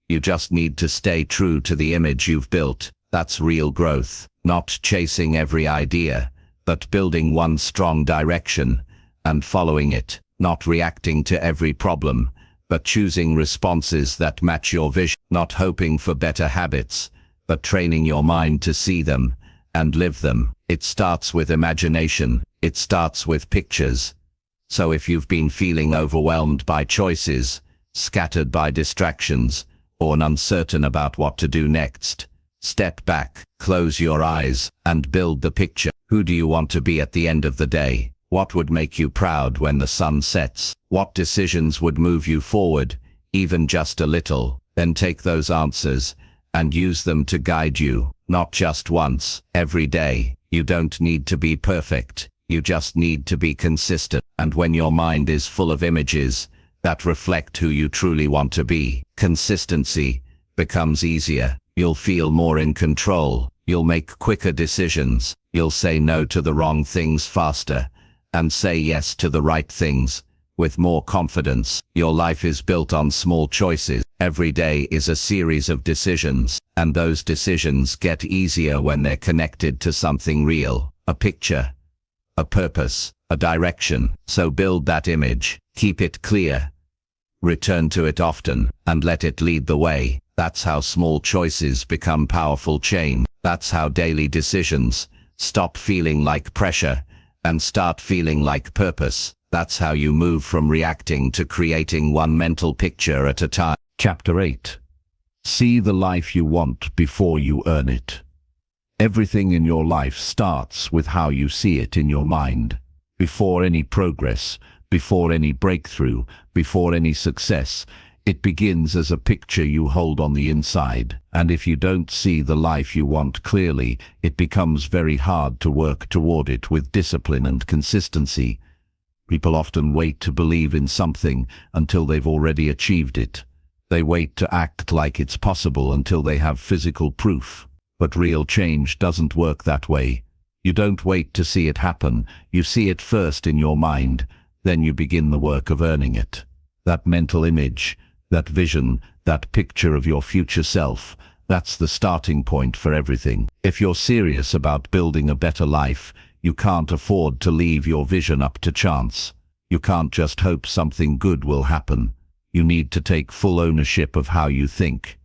You just need to stay true to the image you've built. That's real growth. Not chasing every idea, but building one strong direction and following it. Not reacting to every problem, but choosing responses that match your vision. Not hoping for better habits, but training your mind to see them and live them. It starts with imagination. It starts with pictures. So if you've been feeling overwhelmed by choices, scattered by distractions, or uncertain about what to do next, step back, close your eyes, and build the picture. Who do you want to be at the end of the day? What would make you proud when the sun sets? What decisions would move you forward, even just a little? Then take those answers and use them to guide you, not just once, every day. You don't need to be perfect. You just need to be consistent. And when your mind is full of images that reflect who you truly want to be, consistency becomes easier. You'll feel more in control. You'll make quicker decisions. You'll say no to the wrong things faster and say yes to the right things with more confidence. Your life is built on small choices. Every day is a series of decisions, and those decisions get easier when they're connected to something real, a picture, a purpose, a direction. So build that image, keep it clear, return to it often, and let it lead the way. That's how small choices become powerful change. That's how daily decisions stop feeling like pressure and start feeling like purpose. That's how you move from reacting to creating one mental picture at a time. Chapter 8. See the life you want before you earn it. Everything in your life starts with how you see it in your mind. Before any progress, before any breakthrough, before any success, it begins as a picture you hold on the inside. And if you don't see the life you want clearly, it becomes very hard to work toward it with discipline and consistency. People often wait to believe in something until they've already achieved it. They wait to act like it's possible until they have physical proof. But real change doesn't work that way. You don't wait to see it happen. You see it first in your mind. Then you begin the work of earning it. That mental image, that vision, that picture of your future self, that's the starting point for everything. If you're serious about building a better life, you can't afford to leave your vision up to chance. You can't just hope something good will happen. You need to take full ownership of how you think.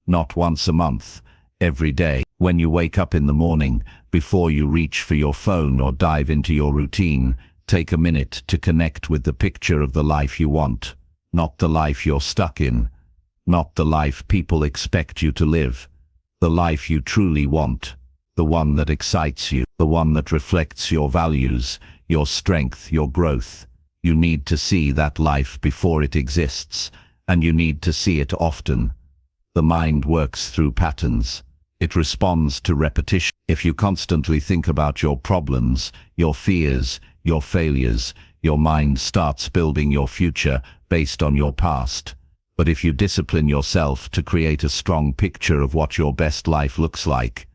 Not once a month, every day. When you wake up in the morning, before you reach for your phone or dive into your routine, take a minute to connect with the picture of the life you want. Not the life you're stuck in. Not the life people expect you to live. The life you truly want. The one that excites you. The one that reflects your values, your strength, your growth. You need to see that life before it exists, and you need to see it often. The mind works through patterns. It responds to repetition. If you constantly think about your problems, your fears, your failures, your mind starts building your future based on your past. But if you discipline yourself to create a strong picture of what your best life looks like,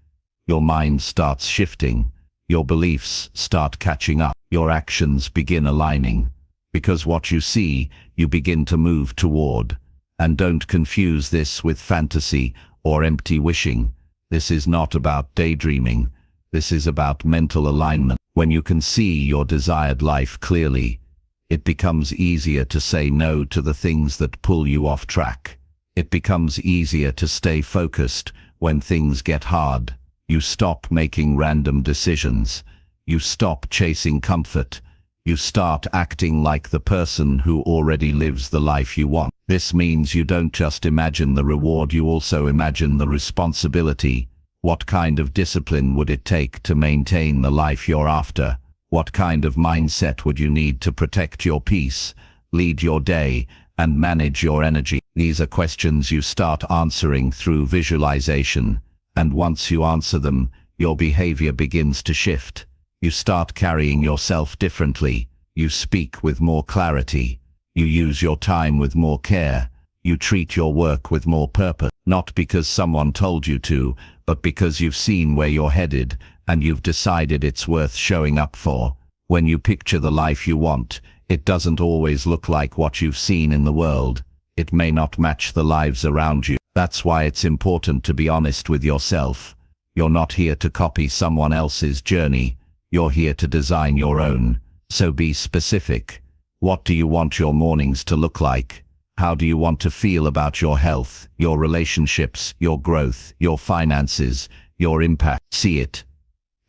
your mind starts shifting, your beliefs start catching up, your actions begin aligning. Because what you see, you begin to move toward. And don't confuse this with fantasy or empty wishing. This is not about daydreaming. This is about mental alignment. When you can see your desired life clearly, it becomes easier to say no to the things that pull you off track. It becomes easier to stay focused when things get hard. You stop making random decisions. You stop chasing comfort. You start acting like the person who already lives the life you want. This means you don't just imagine the reward, you also imagine the responsibility. What kind of discipline would it take to maintain the life you're after? What kind of mindset would you need to protect your peace, lead your day, and manage your energy? These are questions you start answering through visualization, and once you answer them, your behavior begins to shift. You start carrying yourself differently. You speak with more clarity. You use your time with more care. You treat your work with more purpose, not because someone told you to, but because you've seen where you're headed, and you've decided it's worth showing up for. When you picture the life you want, it doesn't always look like what you've seen in the world. It may not match the lives around you. That's why it's important to be honest with yourself. You're not here to copy someone else's journey. You're here to design your own. So be specific. What do you want your mornings to look like? How do you want to feel about your health, your relationships, your growth, your finances, your impact? See it.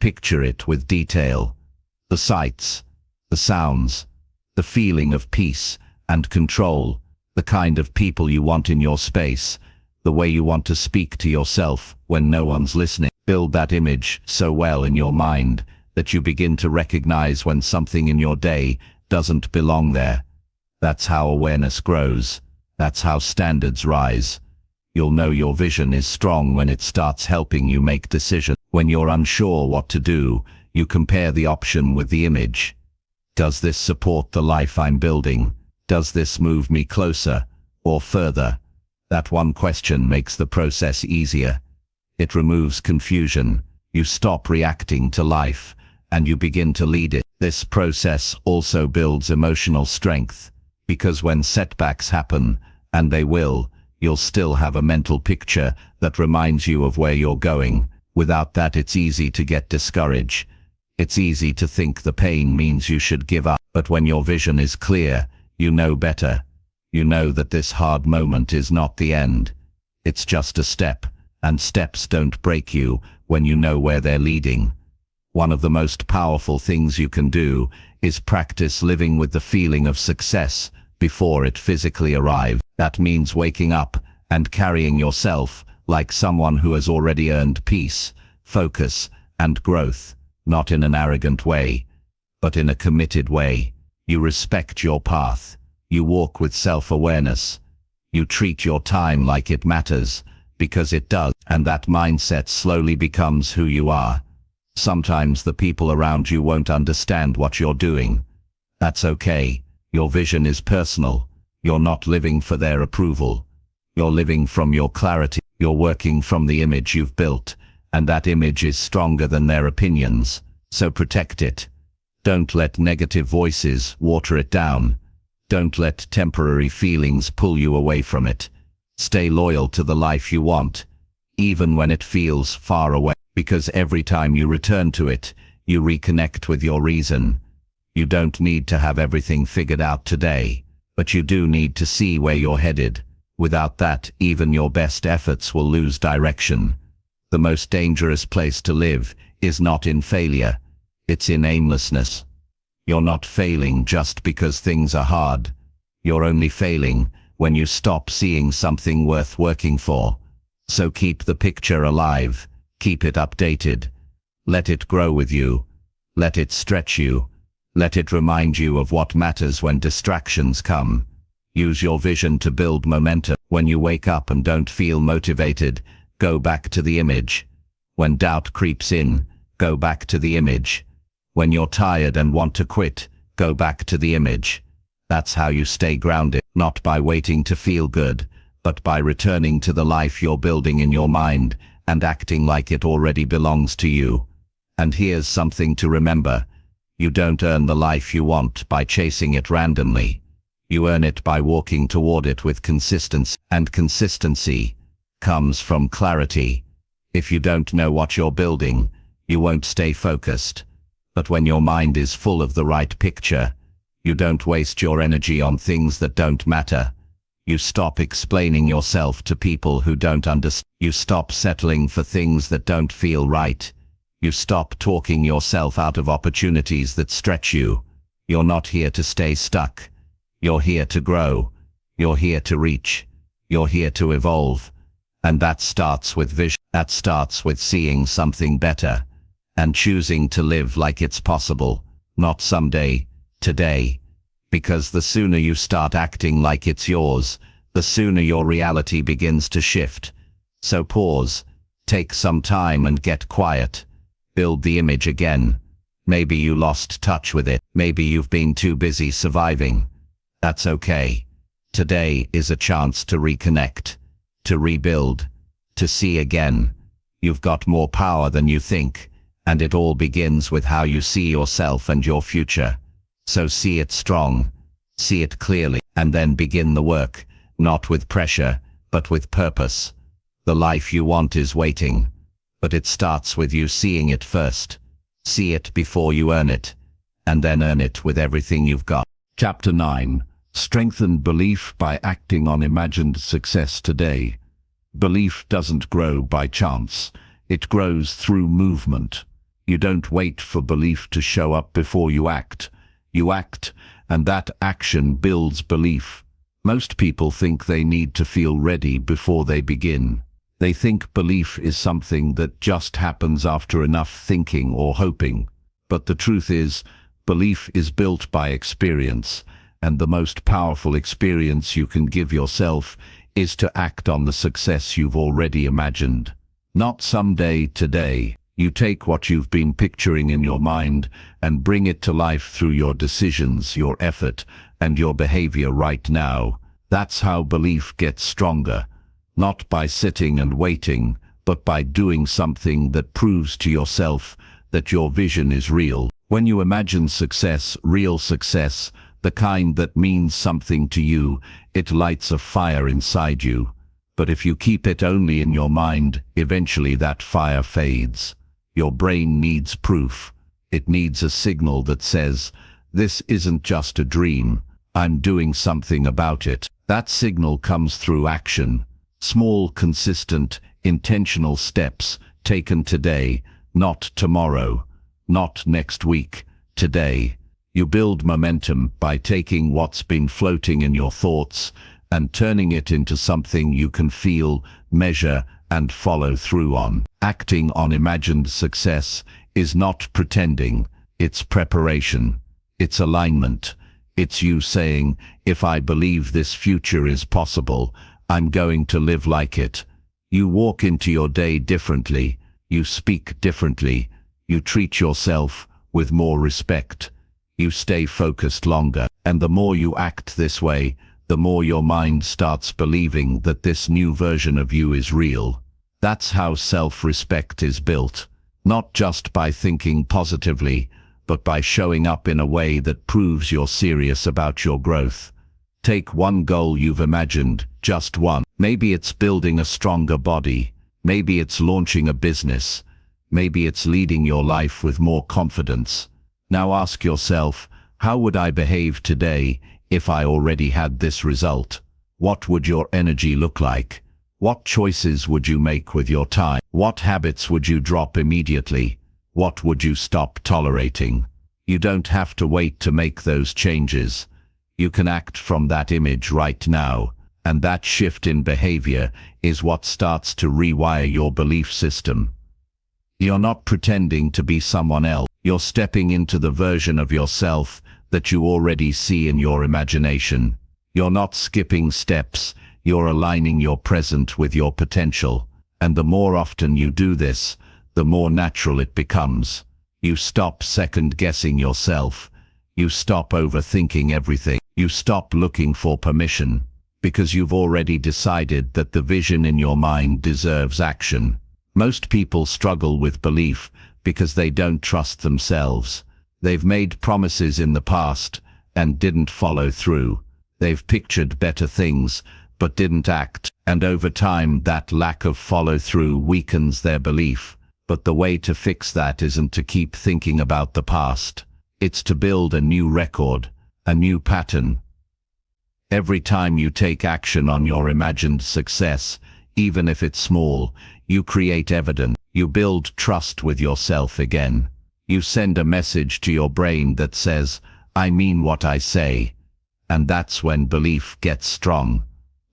Picture it with detail. The sights, the sounds, the feeling of peace and control, the kind of people you want in your space, the way you want to speak to yourself when no one's listening. Build that image so well in your mind that you begin to recognize when something in your day doesn't belong there. That's how awareness grows. That's how standards rise. You'll know your vision is strong when it starts helping you make decisions. When you're unsure what to do, you compare the option with the image. Does this support the life I'm building? Does this move me closer or further? That one question makes the process easier. It removes confusion. You stop reacting to life, and you begin to lead it. This process also builds emotional strength, because when setbacks happen, and they will, you'll still have a mental picture that reminds you of where you're going. Without that, it's easy to get discouraged. It's easy to think the pain means you should give up. But when your vision is clear, you know better. You know that this hard moment is not the end. It's just a step, and steps don't break you when you know where they're leading. One of the most powerful things you can do is practice living with the feeling of success before it physically arrives. That means waking up and carrying yourself like someone who has already earned peace, focus, and growth, not in an arrogant way, but in a committed way. You respect your path. You walk with self-awareness. You treat your time like it matters, because it does, and that mindset slowly becomes who you are. Sometimes the people around you won't understand what you're doing. That's okay. Your vision is personal. You're not living for their approval. You're living from your clarity. You're working from the image you've built, and that image is stronger than their opinions. So protect it. Don't let negative voices water it down. Don't let temporary feelings pull you away from it. Stay loyal to the life you want, even when it feels far away, because every time you return to it, you reconnect with your reason. You don't need to have everything figured out today, but you do need to see where you're headed. Without that, even your best efforts will lose direction. The most dangerous place to live is not in failure, it's in aimlessness. You're not failing just because things are hard. You're only failing when you stop seeing something worth working for. So keep the picture alive. Keep it updated. Let it grow with you. Let it stretch you. Let it remind you of what matters when distractions come. Use your vision to build momentum. When you wake up and don't feel motivated, go back to the image. When doubt creeps in, go back to the image. When you're tired and want to quit, go back to the image. That's how you stay grounded, not by waiting to feel good, but by returning to the life you're building in your mind and acting like it already belongs to you. And here's something to remember. You don't earn the life you want by chasing it randomly. You earn it by walking toward it with consistency, and consistency comes from clarity. If you don't know what you're building, you won't stay focused. But when your mind is full of the right picture, you don't waste your energy on things that don't matter. You stop explaining yourself to people who don't understand. You stop settling for things that don't feel right. You stop talking yourself out of opportunities that stretch you. You're not here to stay stuck. You're here to grow. You're here to reach. You're here to evolve. And that starts with vision. That starts with seeing something better and choosing to live like it's possible, not someday, today. Because the sooner you start acting like it's yours, the sooner your reality begins to shift. So pause, take some time and get quiet. Build the image again. Maybe you lost touch with it. Maybe you've been too busy surviving. That's okay. Today is a chance to reconnect, to rebuild, to see again. You've got more power than you think, and it all begins with how you see yourself and your future. So see it strong, see it clearly, and then begin the work, not with pressure, but with purpose. The life you want is waiting, but it starts with you seeing it first. See it before you earn it, and then earn it with everything you've got. Chapter 9. Strengthen belief by acting on imagined success today. Belief doesn't grow by chance. It grows through movement. You don't wait for belief to show up before you act. You act, and that action builds belief. Most people think they need to feel ready before they begin. They think belief is something that just happens after enough thinking or hoping. But the truth is, belief is built by experience, and the most powerful experience you can give yourself is to act on the success you've already imagined. Not someday, today. You take what you've been picturing in your mind and bring it to life through your decisions, your effort, and your behavior right now. That's how belief gets stronger. Not by sitting and waiting, but by doing something that proves to yourself that your vision is real. When you imagine success, real success, the kind that means something to you, it lights a fire inside you. But if you keep it only in your mind, eventually that fire fades. Your brain needs proof. It needs a signal that says, this isn't just a dream, I'm doing something about it. That signal comes through action. Small, consistent, intentional steps taken today, not tomorrow, not next week, today. You build momentum by taking what's been floating in your thoughts and turning it into something you can feel, measure, and follow through on. Acting on imagined success is not pretending, it's preparation, it's alignment. It's you saying, if I believe this future is possible, I'm going to live like it. You walk into your day differently, you speak differently, you treat yourself with more respect. You stay focused longer, and the more you act this way, the more your mind starts believing that this new version of you is real. That's how self-respect is built, not just by thinking positively, but by showing up in a way that proves you're serious about your growth. Take one goal you've imagined, just one. Maybe it's building a stronger body, maybe it's launching a business, maybe it's leading your life with more confidence. Now ask yourself, how would I behave today if I already had this result? What would your energy look like? What choices would you make with your time? What habits would you drop immediately? What would you stop tolerating? You don't have to wait to make those changes. You can act from that image right now, and that shift in behavior is what starts to rewire your belief system. You're not pretending to be someone else. You're stepping into the version of yourself that you already see in your imagination. You're not skipping steps, you're aligning your present with your potential. And the more often you do this, the more natural it becomes. You stop second-guessing yourself. You stop overthinking everything. You stop looking for permission, because you've already decided that the vision in your mind deserves action. Most people struggle with belief because they don't trust themselves. They've made promises in the past and didn't follow through. They've pictured better things but didn't act, and over time that lack of follow-through weakens their belief. But the way to fix that isn't to keep thinking about the past. It's to build a new record, a new pattern. Every time you take action on your imagined success, even if it's small, you create evidence. You build trust with yourself again. You send a message to your brain that says, "I mean what I say." And that's when belief gets strong.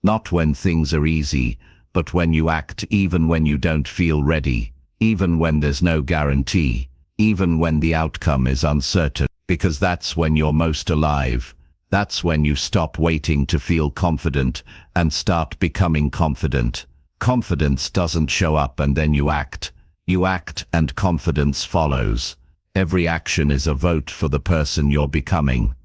Not when things are easy, but when you act even when you don't feel ready, even when there's no guarantee, even when the outcome is uncertain. Because that's when you're most alive. That's when you stop waiting to feel confident and start becoming confident. Confidence doesn't show up and then you act. You act and confidence follows. Every action is a vote for the person you're becoming.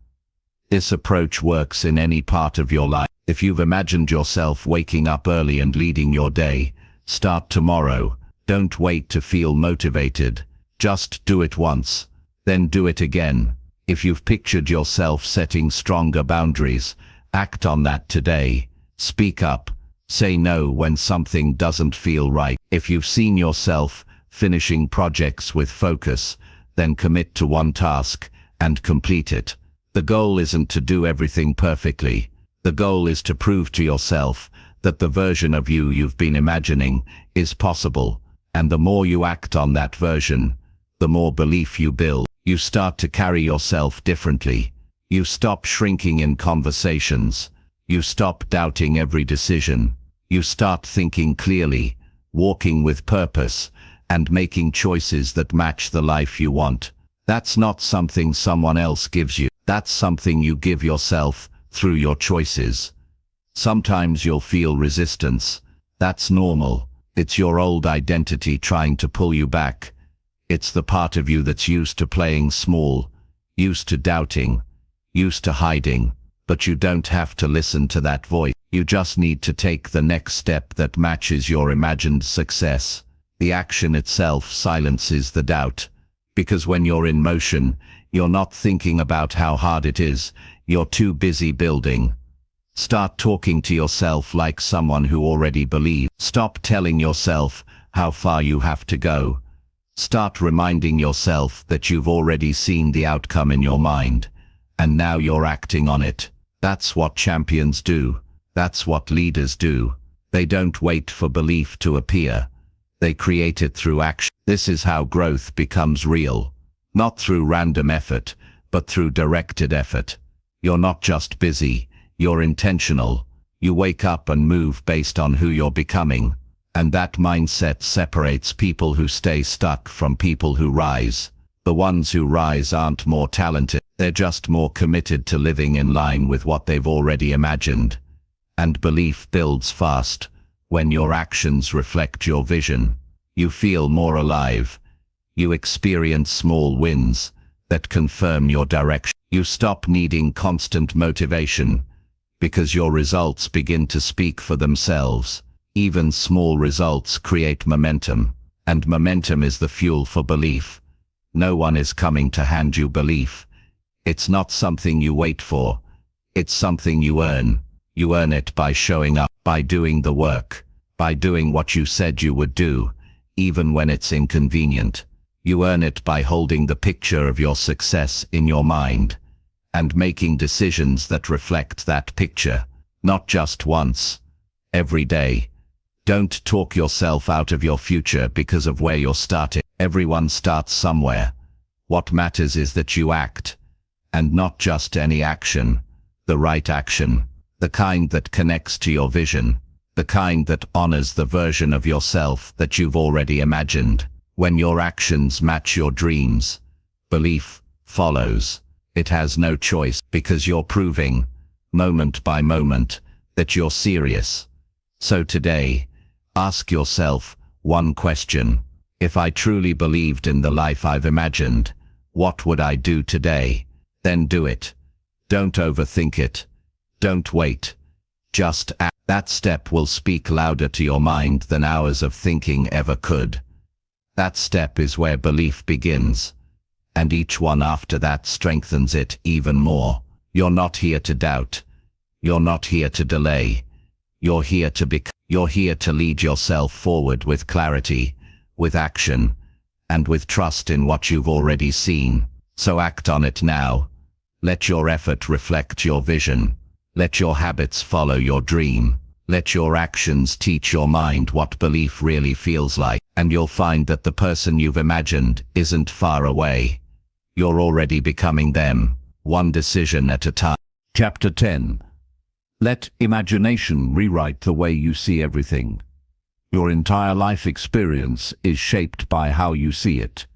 This approach works in any part of your life. If you've imagined yourself waking up early and leading your day, start tomorrow. Don't wait to feel motivated. Just do it once, then do it again. If you've pictured yourself setting stronger boundaries, act on that today. Speak up. Say no when something doesn't feel right. If you've seen yourself finishing projects with focus, then commit to one task and complete it. The goal isn't to do everything perfectly. The goal is to prove to yourself that the version of you you've been imagining is possible. And the more you act on that version, the more belief you build. You start to carry yourself differently. You stop shrinking in conversations. You stop doubting every decision. You start thinking clearly, walking with purpose, and making choices that match the life you want. That's not something someone else gives you. That's something you give yourself through your choices. Sometimes you'll feel resistance. That's normal. It's your old identity trying to pull you back. It's the part of you that's used to playing small, used to doubting, used to hiding. But you don't have to listen to that voice. You just need to take the next step that matches your imagined success. The action itself silences the doubt. Because when you're in motion, you're not thinking about how hard it is. You're too busy building. Start talking to yourself like someone who already believes. Stop telling yourself how far you have to go. Start reminding yourself that you've already seen the outcome in your mind, and now you're acting on it. That's what champions do. That's what leaders do. They don't wait for belief to appear. They create it through action. This is how growth becomes real. Not through random effort, but through directed effort. You're not just busy, you're intentional. You wake up and move based on who you're becoming. And that mindset separates people who stay stuck from people who rise. The ones who rise aren't more talented. They're just more committed to living in line with what they've already imagined. And belief builds fast. When your actions reflect your vision, you feel more alive. You experience small wins that confirm your direction. You stop needing constant motivation because your results begin to speak for themselves. Even small results create momentum, and momentum is the fuel for belief. No one is coming to hand you belief. It's not something you wait for. It's something you earn. You earn it by showing up, by doing the work, by doing what you said you would do, even when it's inconvenient. You earn it by holding the picture of your success in your mind, and making decisions that reflect that picture, not just once, every day. Don't talk yourself out of your future because of where you're starting. Everyone starts somewhere. What matters is that you act, and not just any action, the right action, the kind that connects to your vision, the kind that honors the version of yourself that you've already imagined. When your actions match your dreams, belief follows. It has no choice because you're proving, moment by moment, that you're serious. So today, Ask yourself one question. If I truly believed in the life I've imagined, what would I do today? Then do it. Don't overthink it. Don't wait. Just act. That step will speak louder to your mind than hours of thinking ever could. That step is where belief begins, and each one after that strengthens it even more. You're not here to doubt. You're not here to delay. You're here to lead yourself forward with clarity, with action, and with trust in what you've already seen. So act on it now. Let your effort reflect your vision. Let your habits follow your dream. Let your actions teach your mind what belief really feels like, and you'll find that the person you've imagined isn't far away. You're already becoming them, one decision at a time. Chapter 10. Let imagination rewrite the way you see everything. Your entire life experience is shaped by how you see it.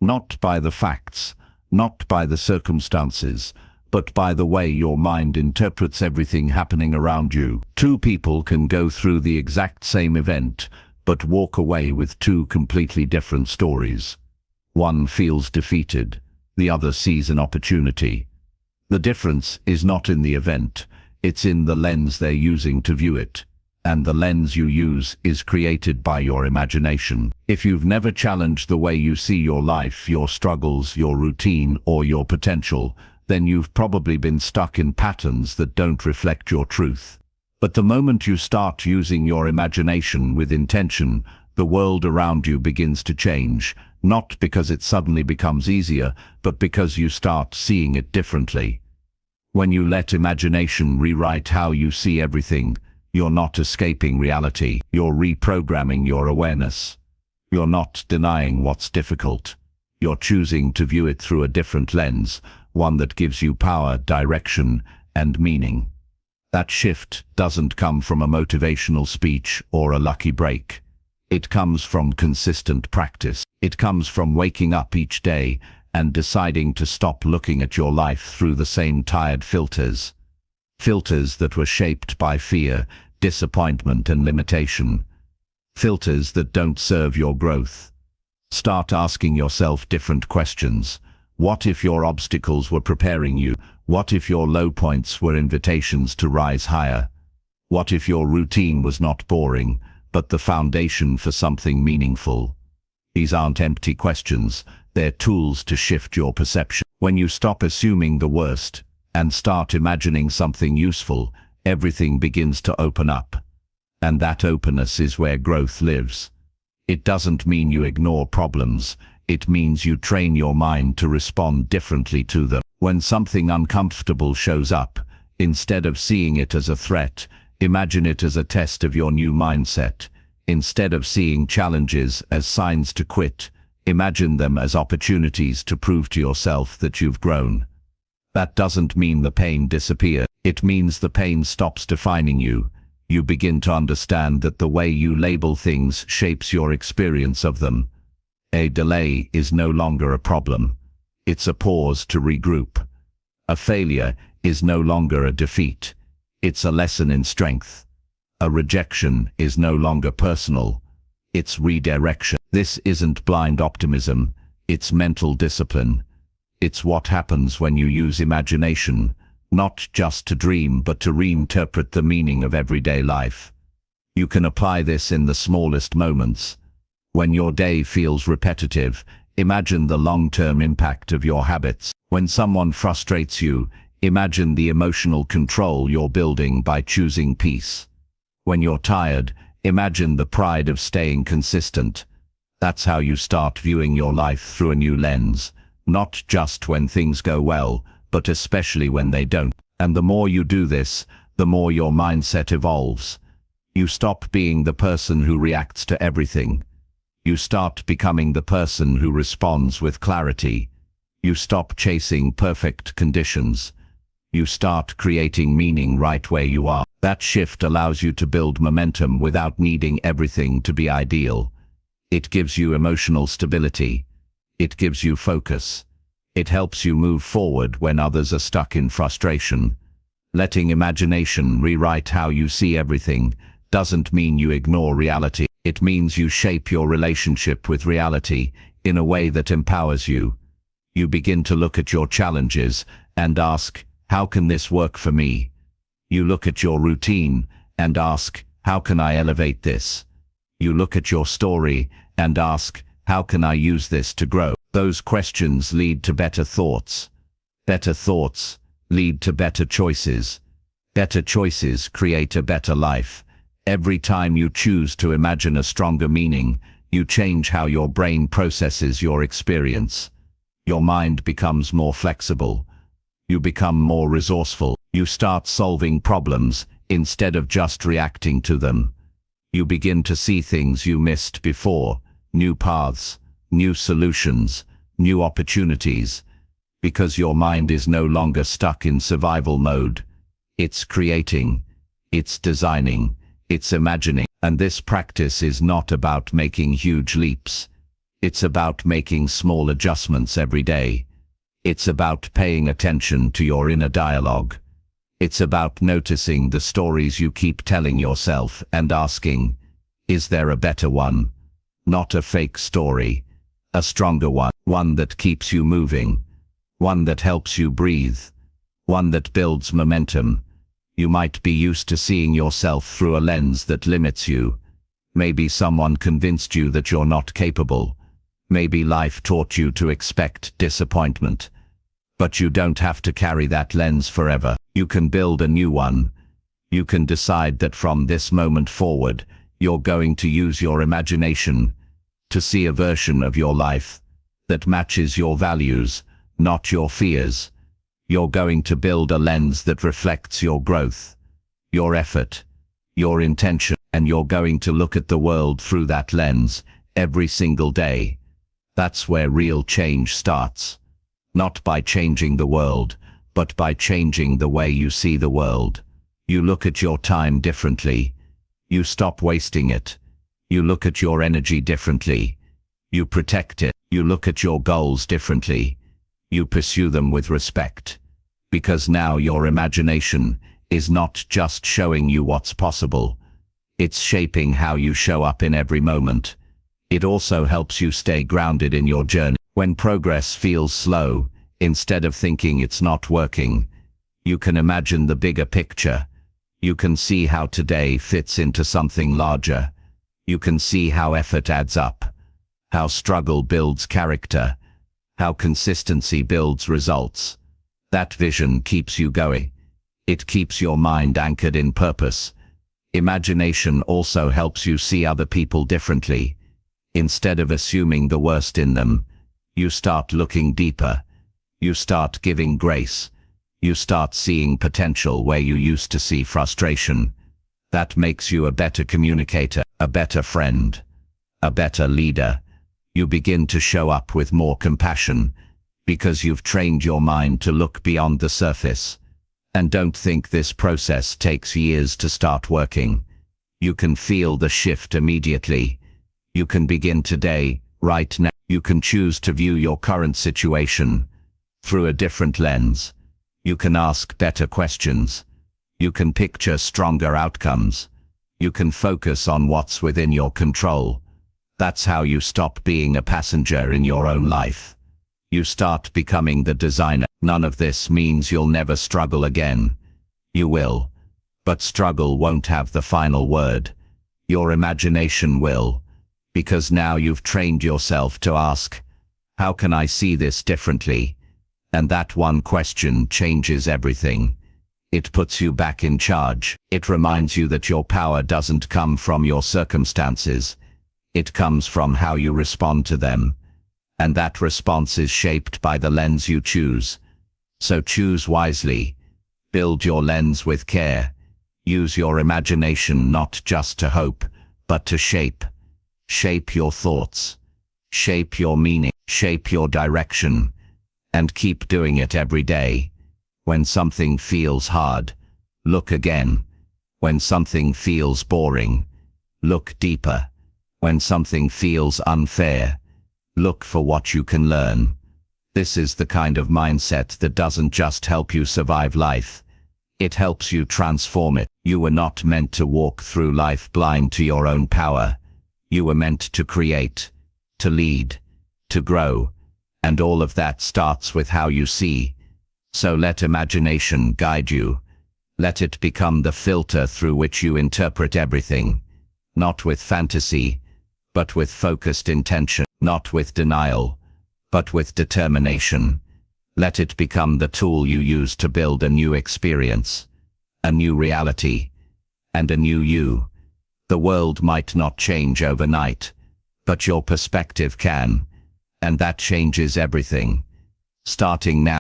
Not by the facts, not by the circumstances, but by the way your mind interprets everything happening around you. Two people can go through the exact same event, but walk away with two completely different stories. One feels defeated, the other sees an opportunity. The difference is not in the event, it's in the lens they're using to view it. And the lens you use is created by your imagination. If you've never challenged the way you see your life, your struggles, your routine, or your potential, then you've probably been stuck in patterns that don't reflect your truth. But the moment you start using your imagination with intention, the world around you begins to change, not because it suddenly becomes easier, but because you start seeing it differently. When you let imagination rewrite how you see everything, you're not escaping reality, you're reprogramming your awareness. You're not denying what's difficult. You're choosing to view it through a different lens, one that gives you power, direction, and meaning. That shift doesn't come from a motivational speech or a lucky break. It comes from consistent practice. It comes from waking up each day and deciding to stop looking at your life through the same tired filters. Filters that were shaped by fear, disappointment, and limitation. Filters that don't serve your growth. Start asking yourself different questions. What if your obstacles were preparing you? What if your low points were invitations to rise higher? What if your routine was not boring, but the foundation for something meaningful? These aren't empty questions, they're tools to shift your perception. When you stop assuming the worst and start imagining something useful, everything begins to open up. And that openness is where growth lives. It doesn't mean you ignore problems. It means you train your mind to respond differently to them. When something uncomfortable shows up, instead of seeing it as a threat, imagine it as a test of your new mindset. Instead of seeing challenges as signs to quit, imagine them as opportunities to prove to yourself that you've grown. That doesn't mean the pain disappears. It means the pain stops defining you. You begin to understand that the way you label things shapes your experience of them. A delay is no longer a problem. It's a pause to regroup. A failure is no longer a defeat. It's a lesson in strength. A rejection is no longer personal. It's redirection. This isn't blind optimism. It's mental discipline. It's what happens when you use imagination, not just to dream, but to reinterpret the meaning of everyday life. You can apply this in the smallest moments. When your day feels repetitive, imagine the long-term impact of your habits. When someone frustrates you, imagine the emotional control you're building by choosing peace. When you're tired, imagine the pride of staying consistent. That's how you start viewing your life through a new lens, not just when things go well, but especially when they don't. And the more you do this, the more your mindset evolves. You stop being the person who reacts to everything. You start becoming the person who responds with clarity. You stop chasing perfect conditions. You start creating meaning right where you are. That shift allows you to build momentum without needing everything to be ideal. It gives you emotional stability. It gives you focus. It helps you move forward when others are stuck in frustration. Letting imagination rewrite how you see everything doesn't mean you ignore reality. It means you shape your relationship with reality in a way that empowers you. You begin to look at your challenges and ask, how can this work for me? You look at your routine and ask, how can I elevate this? You look at your story and ask, how can I use this to grow? Those questions lead to better thoughts. Better thoughts lead to better choices. Better choices create a better life. Every time you choose to imagine a stronger meaning, you change how your brain processes your experience. Your mind becomes more flexible. You become more resourceful. You start solving problems instead of just reacting to them. You begin to see things you missed before, new paths, new solutions, new opportunities, because your mind is no longer stuck in survival mode. It's creating, it's designing, it's imagining. And this practice is not about making huge leaps. It's about making small adjustments every day. It's about paying attention to your inner dialogue. It's about noticing the stories you keep telling yourself and asking, is there a better one? Not a fake story, a stronger one that keeps you moving, one that helps you breathe, one that builds momentum. You might be used to seeing yourself through a lens that limits you. Maybe someone convinced you that you're not capable. Maybe life taught you to expect disappointment. But you don't have to carry that lens forever. You can build a new one. You can decide that from this moment forward, you're going to use your imagination to see a version of your life that matches your values, not your fears. You're going to build a lens that reflects your growth, your effort, your intention, and you're going to look at the world through that lens every single day. That's where real change starts. Not by changing the world, but by changing the way you see the world. You look at your time differently. You stop wasting it. You look at your energy differently. You protect it. You look at your goals differently. You pursue them with respect. Because now your imagination is not just showing you what's possible. It's shaping how you show up in every moment. It also helps you stay grounded in your journey. When progress feels slow, instead of thinking it's not working, you can imagine the bigger picture. You can see how today fits into something larger. You can see how effort adds up, how struggle builds character, how consistency builds results. That vision keeps you going. It keeps your mind anchored in purpose. Imagination also helps you see other people differently. Instead of assuming the worst in them, you start looking deeper. You start giving grace. You start seeing potential where you used to see frustration. That makes you a better communicator, a better friend, a better leader. You begin to show up with more compassion, because you've trained your mind to look beyond the surface. And don't think this process takes years to start working. You can feel the shift immediately. You can begin today, right now. You can choose to view your current situation through a different lens. You can ask better questions. You can picture stronger outcomes. You can focus on what's within your control. That's how you stop being a passenger in your own life. You start becoming the designer. None of this means you'll never struggle again. You will. But struggle won't have the final word. Your imagination will. Because now you've trained yourself to ask, how can I see this differently? And that one question changes everything. It puts you back in charge. It reminds you that your power doesn't come from your circumstances. It comes from how you respond to them. And that response is shaped by the lens you choose. So choose wisely. Build your lens with care. Use your imagination not just to hope, but to shape. Shape your thoughts. Shape your meaning. Shape your direction. And keep doing it every day. When something feels hard, look again. When something feels boring, look deeper. When something feels unfair, look for what you can learn. This is the kind of mindset that doesn't just help you survive life. It helps you transform it. You were not meant to walk through life blind to your own power. You were meant to create, to lead, to grow, and all of that starts with how you see. So let imagination guide you. Let it become the filter through which you interpret everything, not with fantasy, but with focused intention, not with denial, but with determination. Let it become the tool you use to build a new experience, a new reality, and a new you. The world might not change overnight, but your perspective can, and that changes everything. Starting now.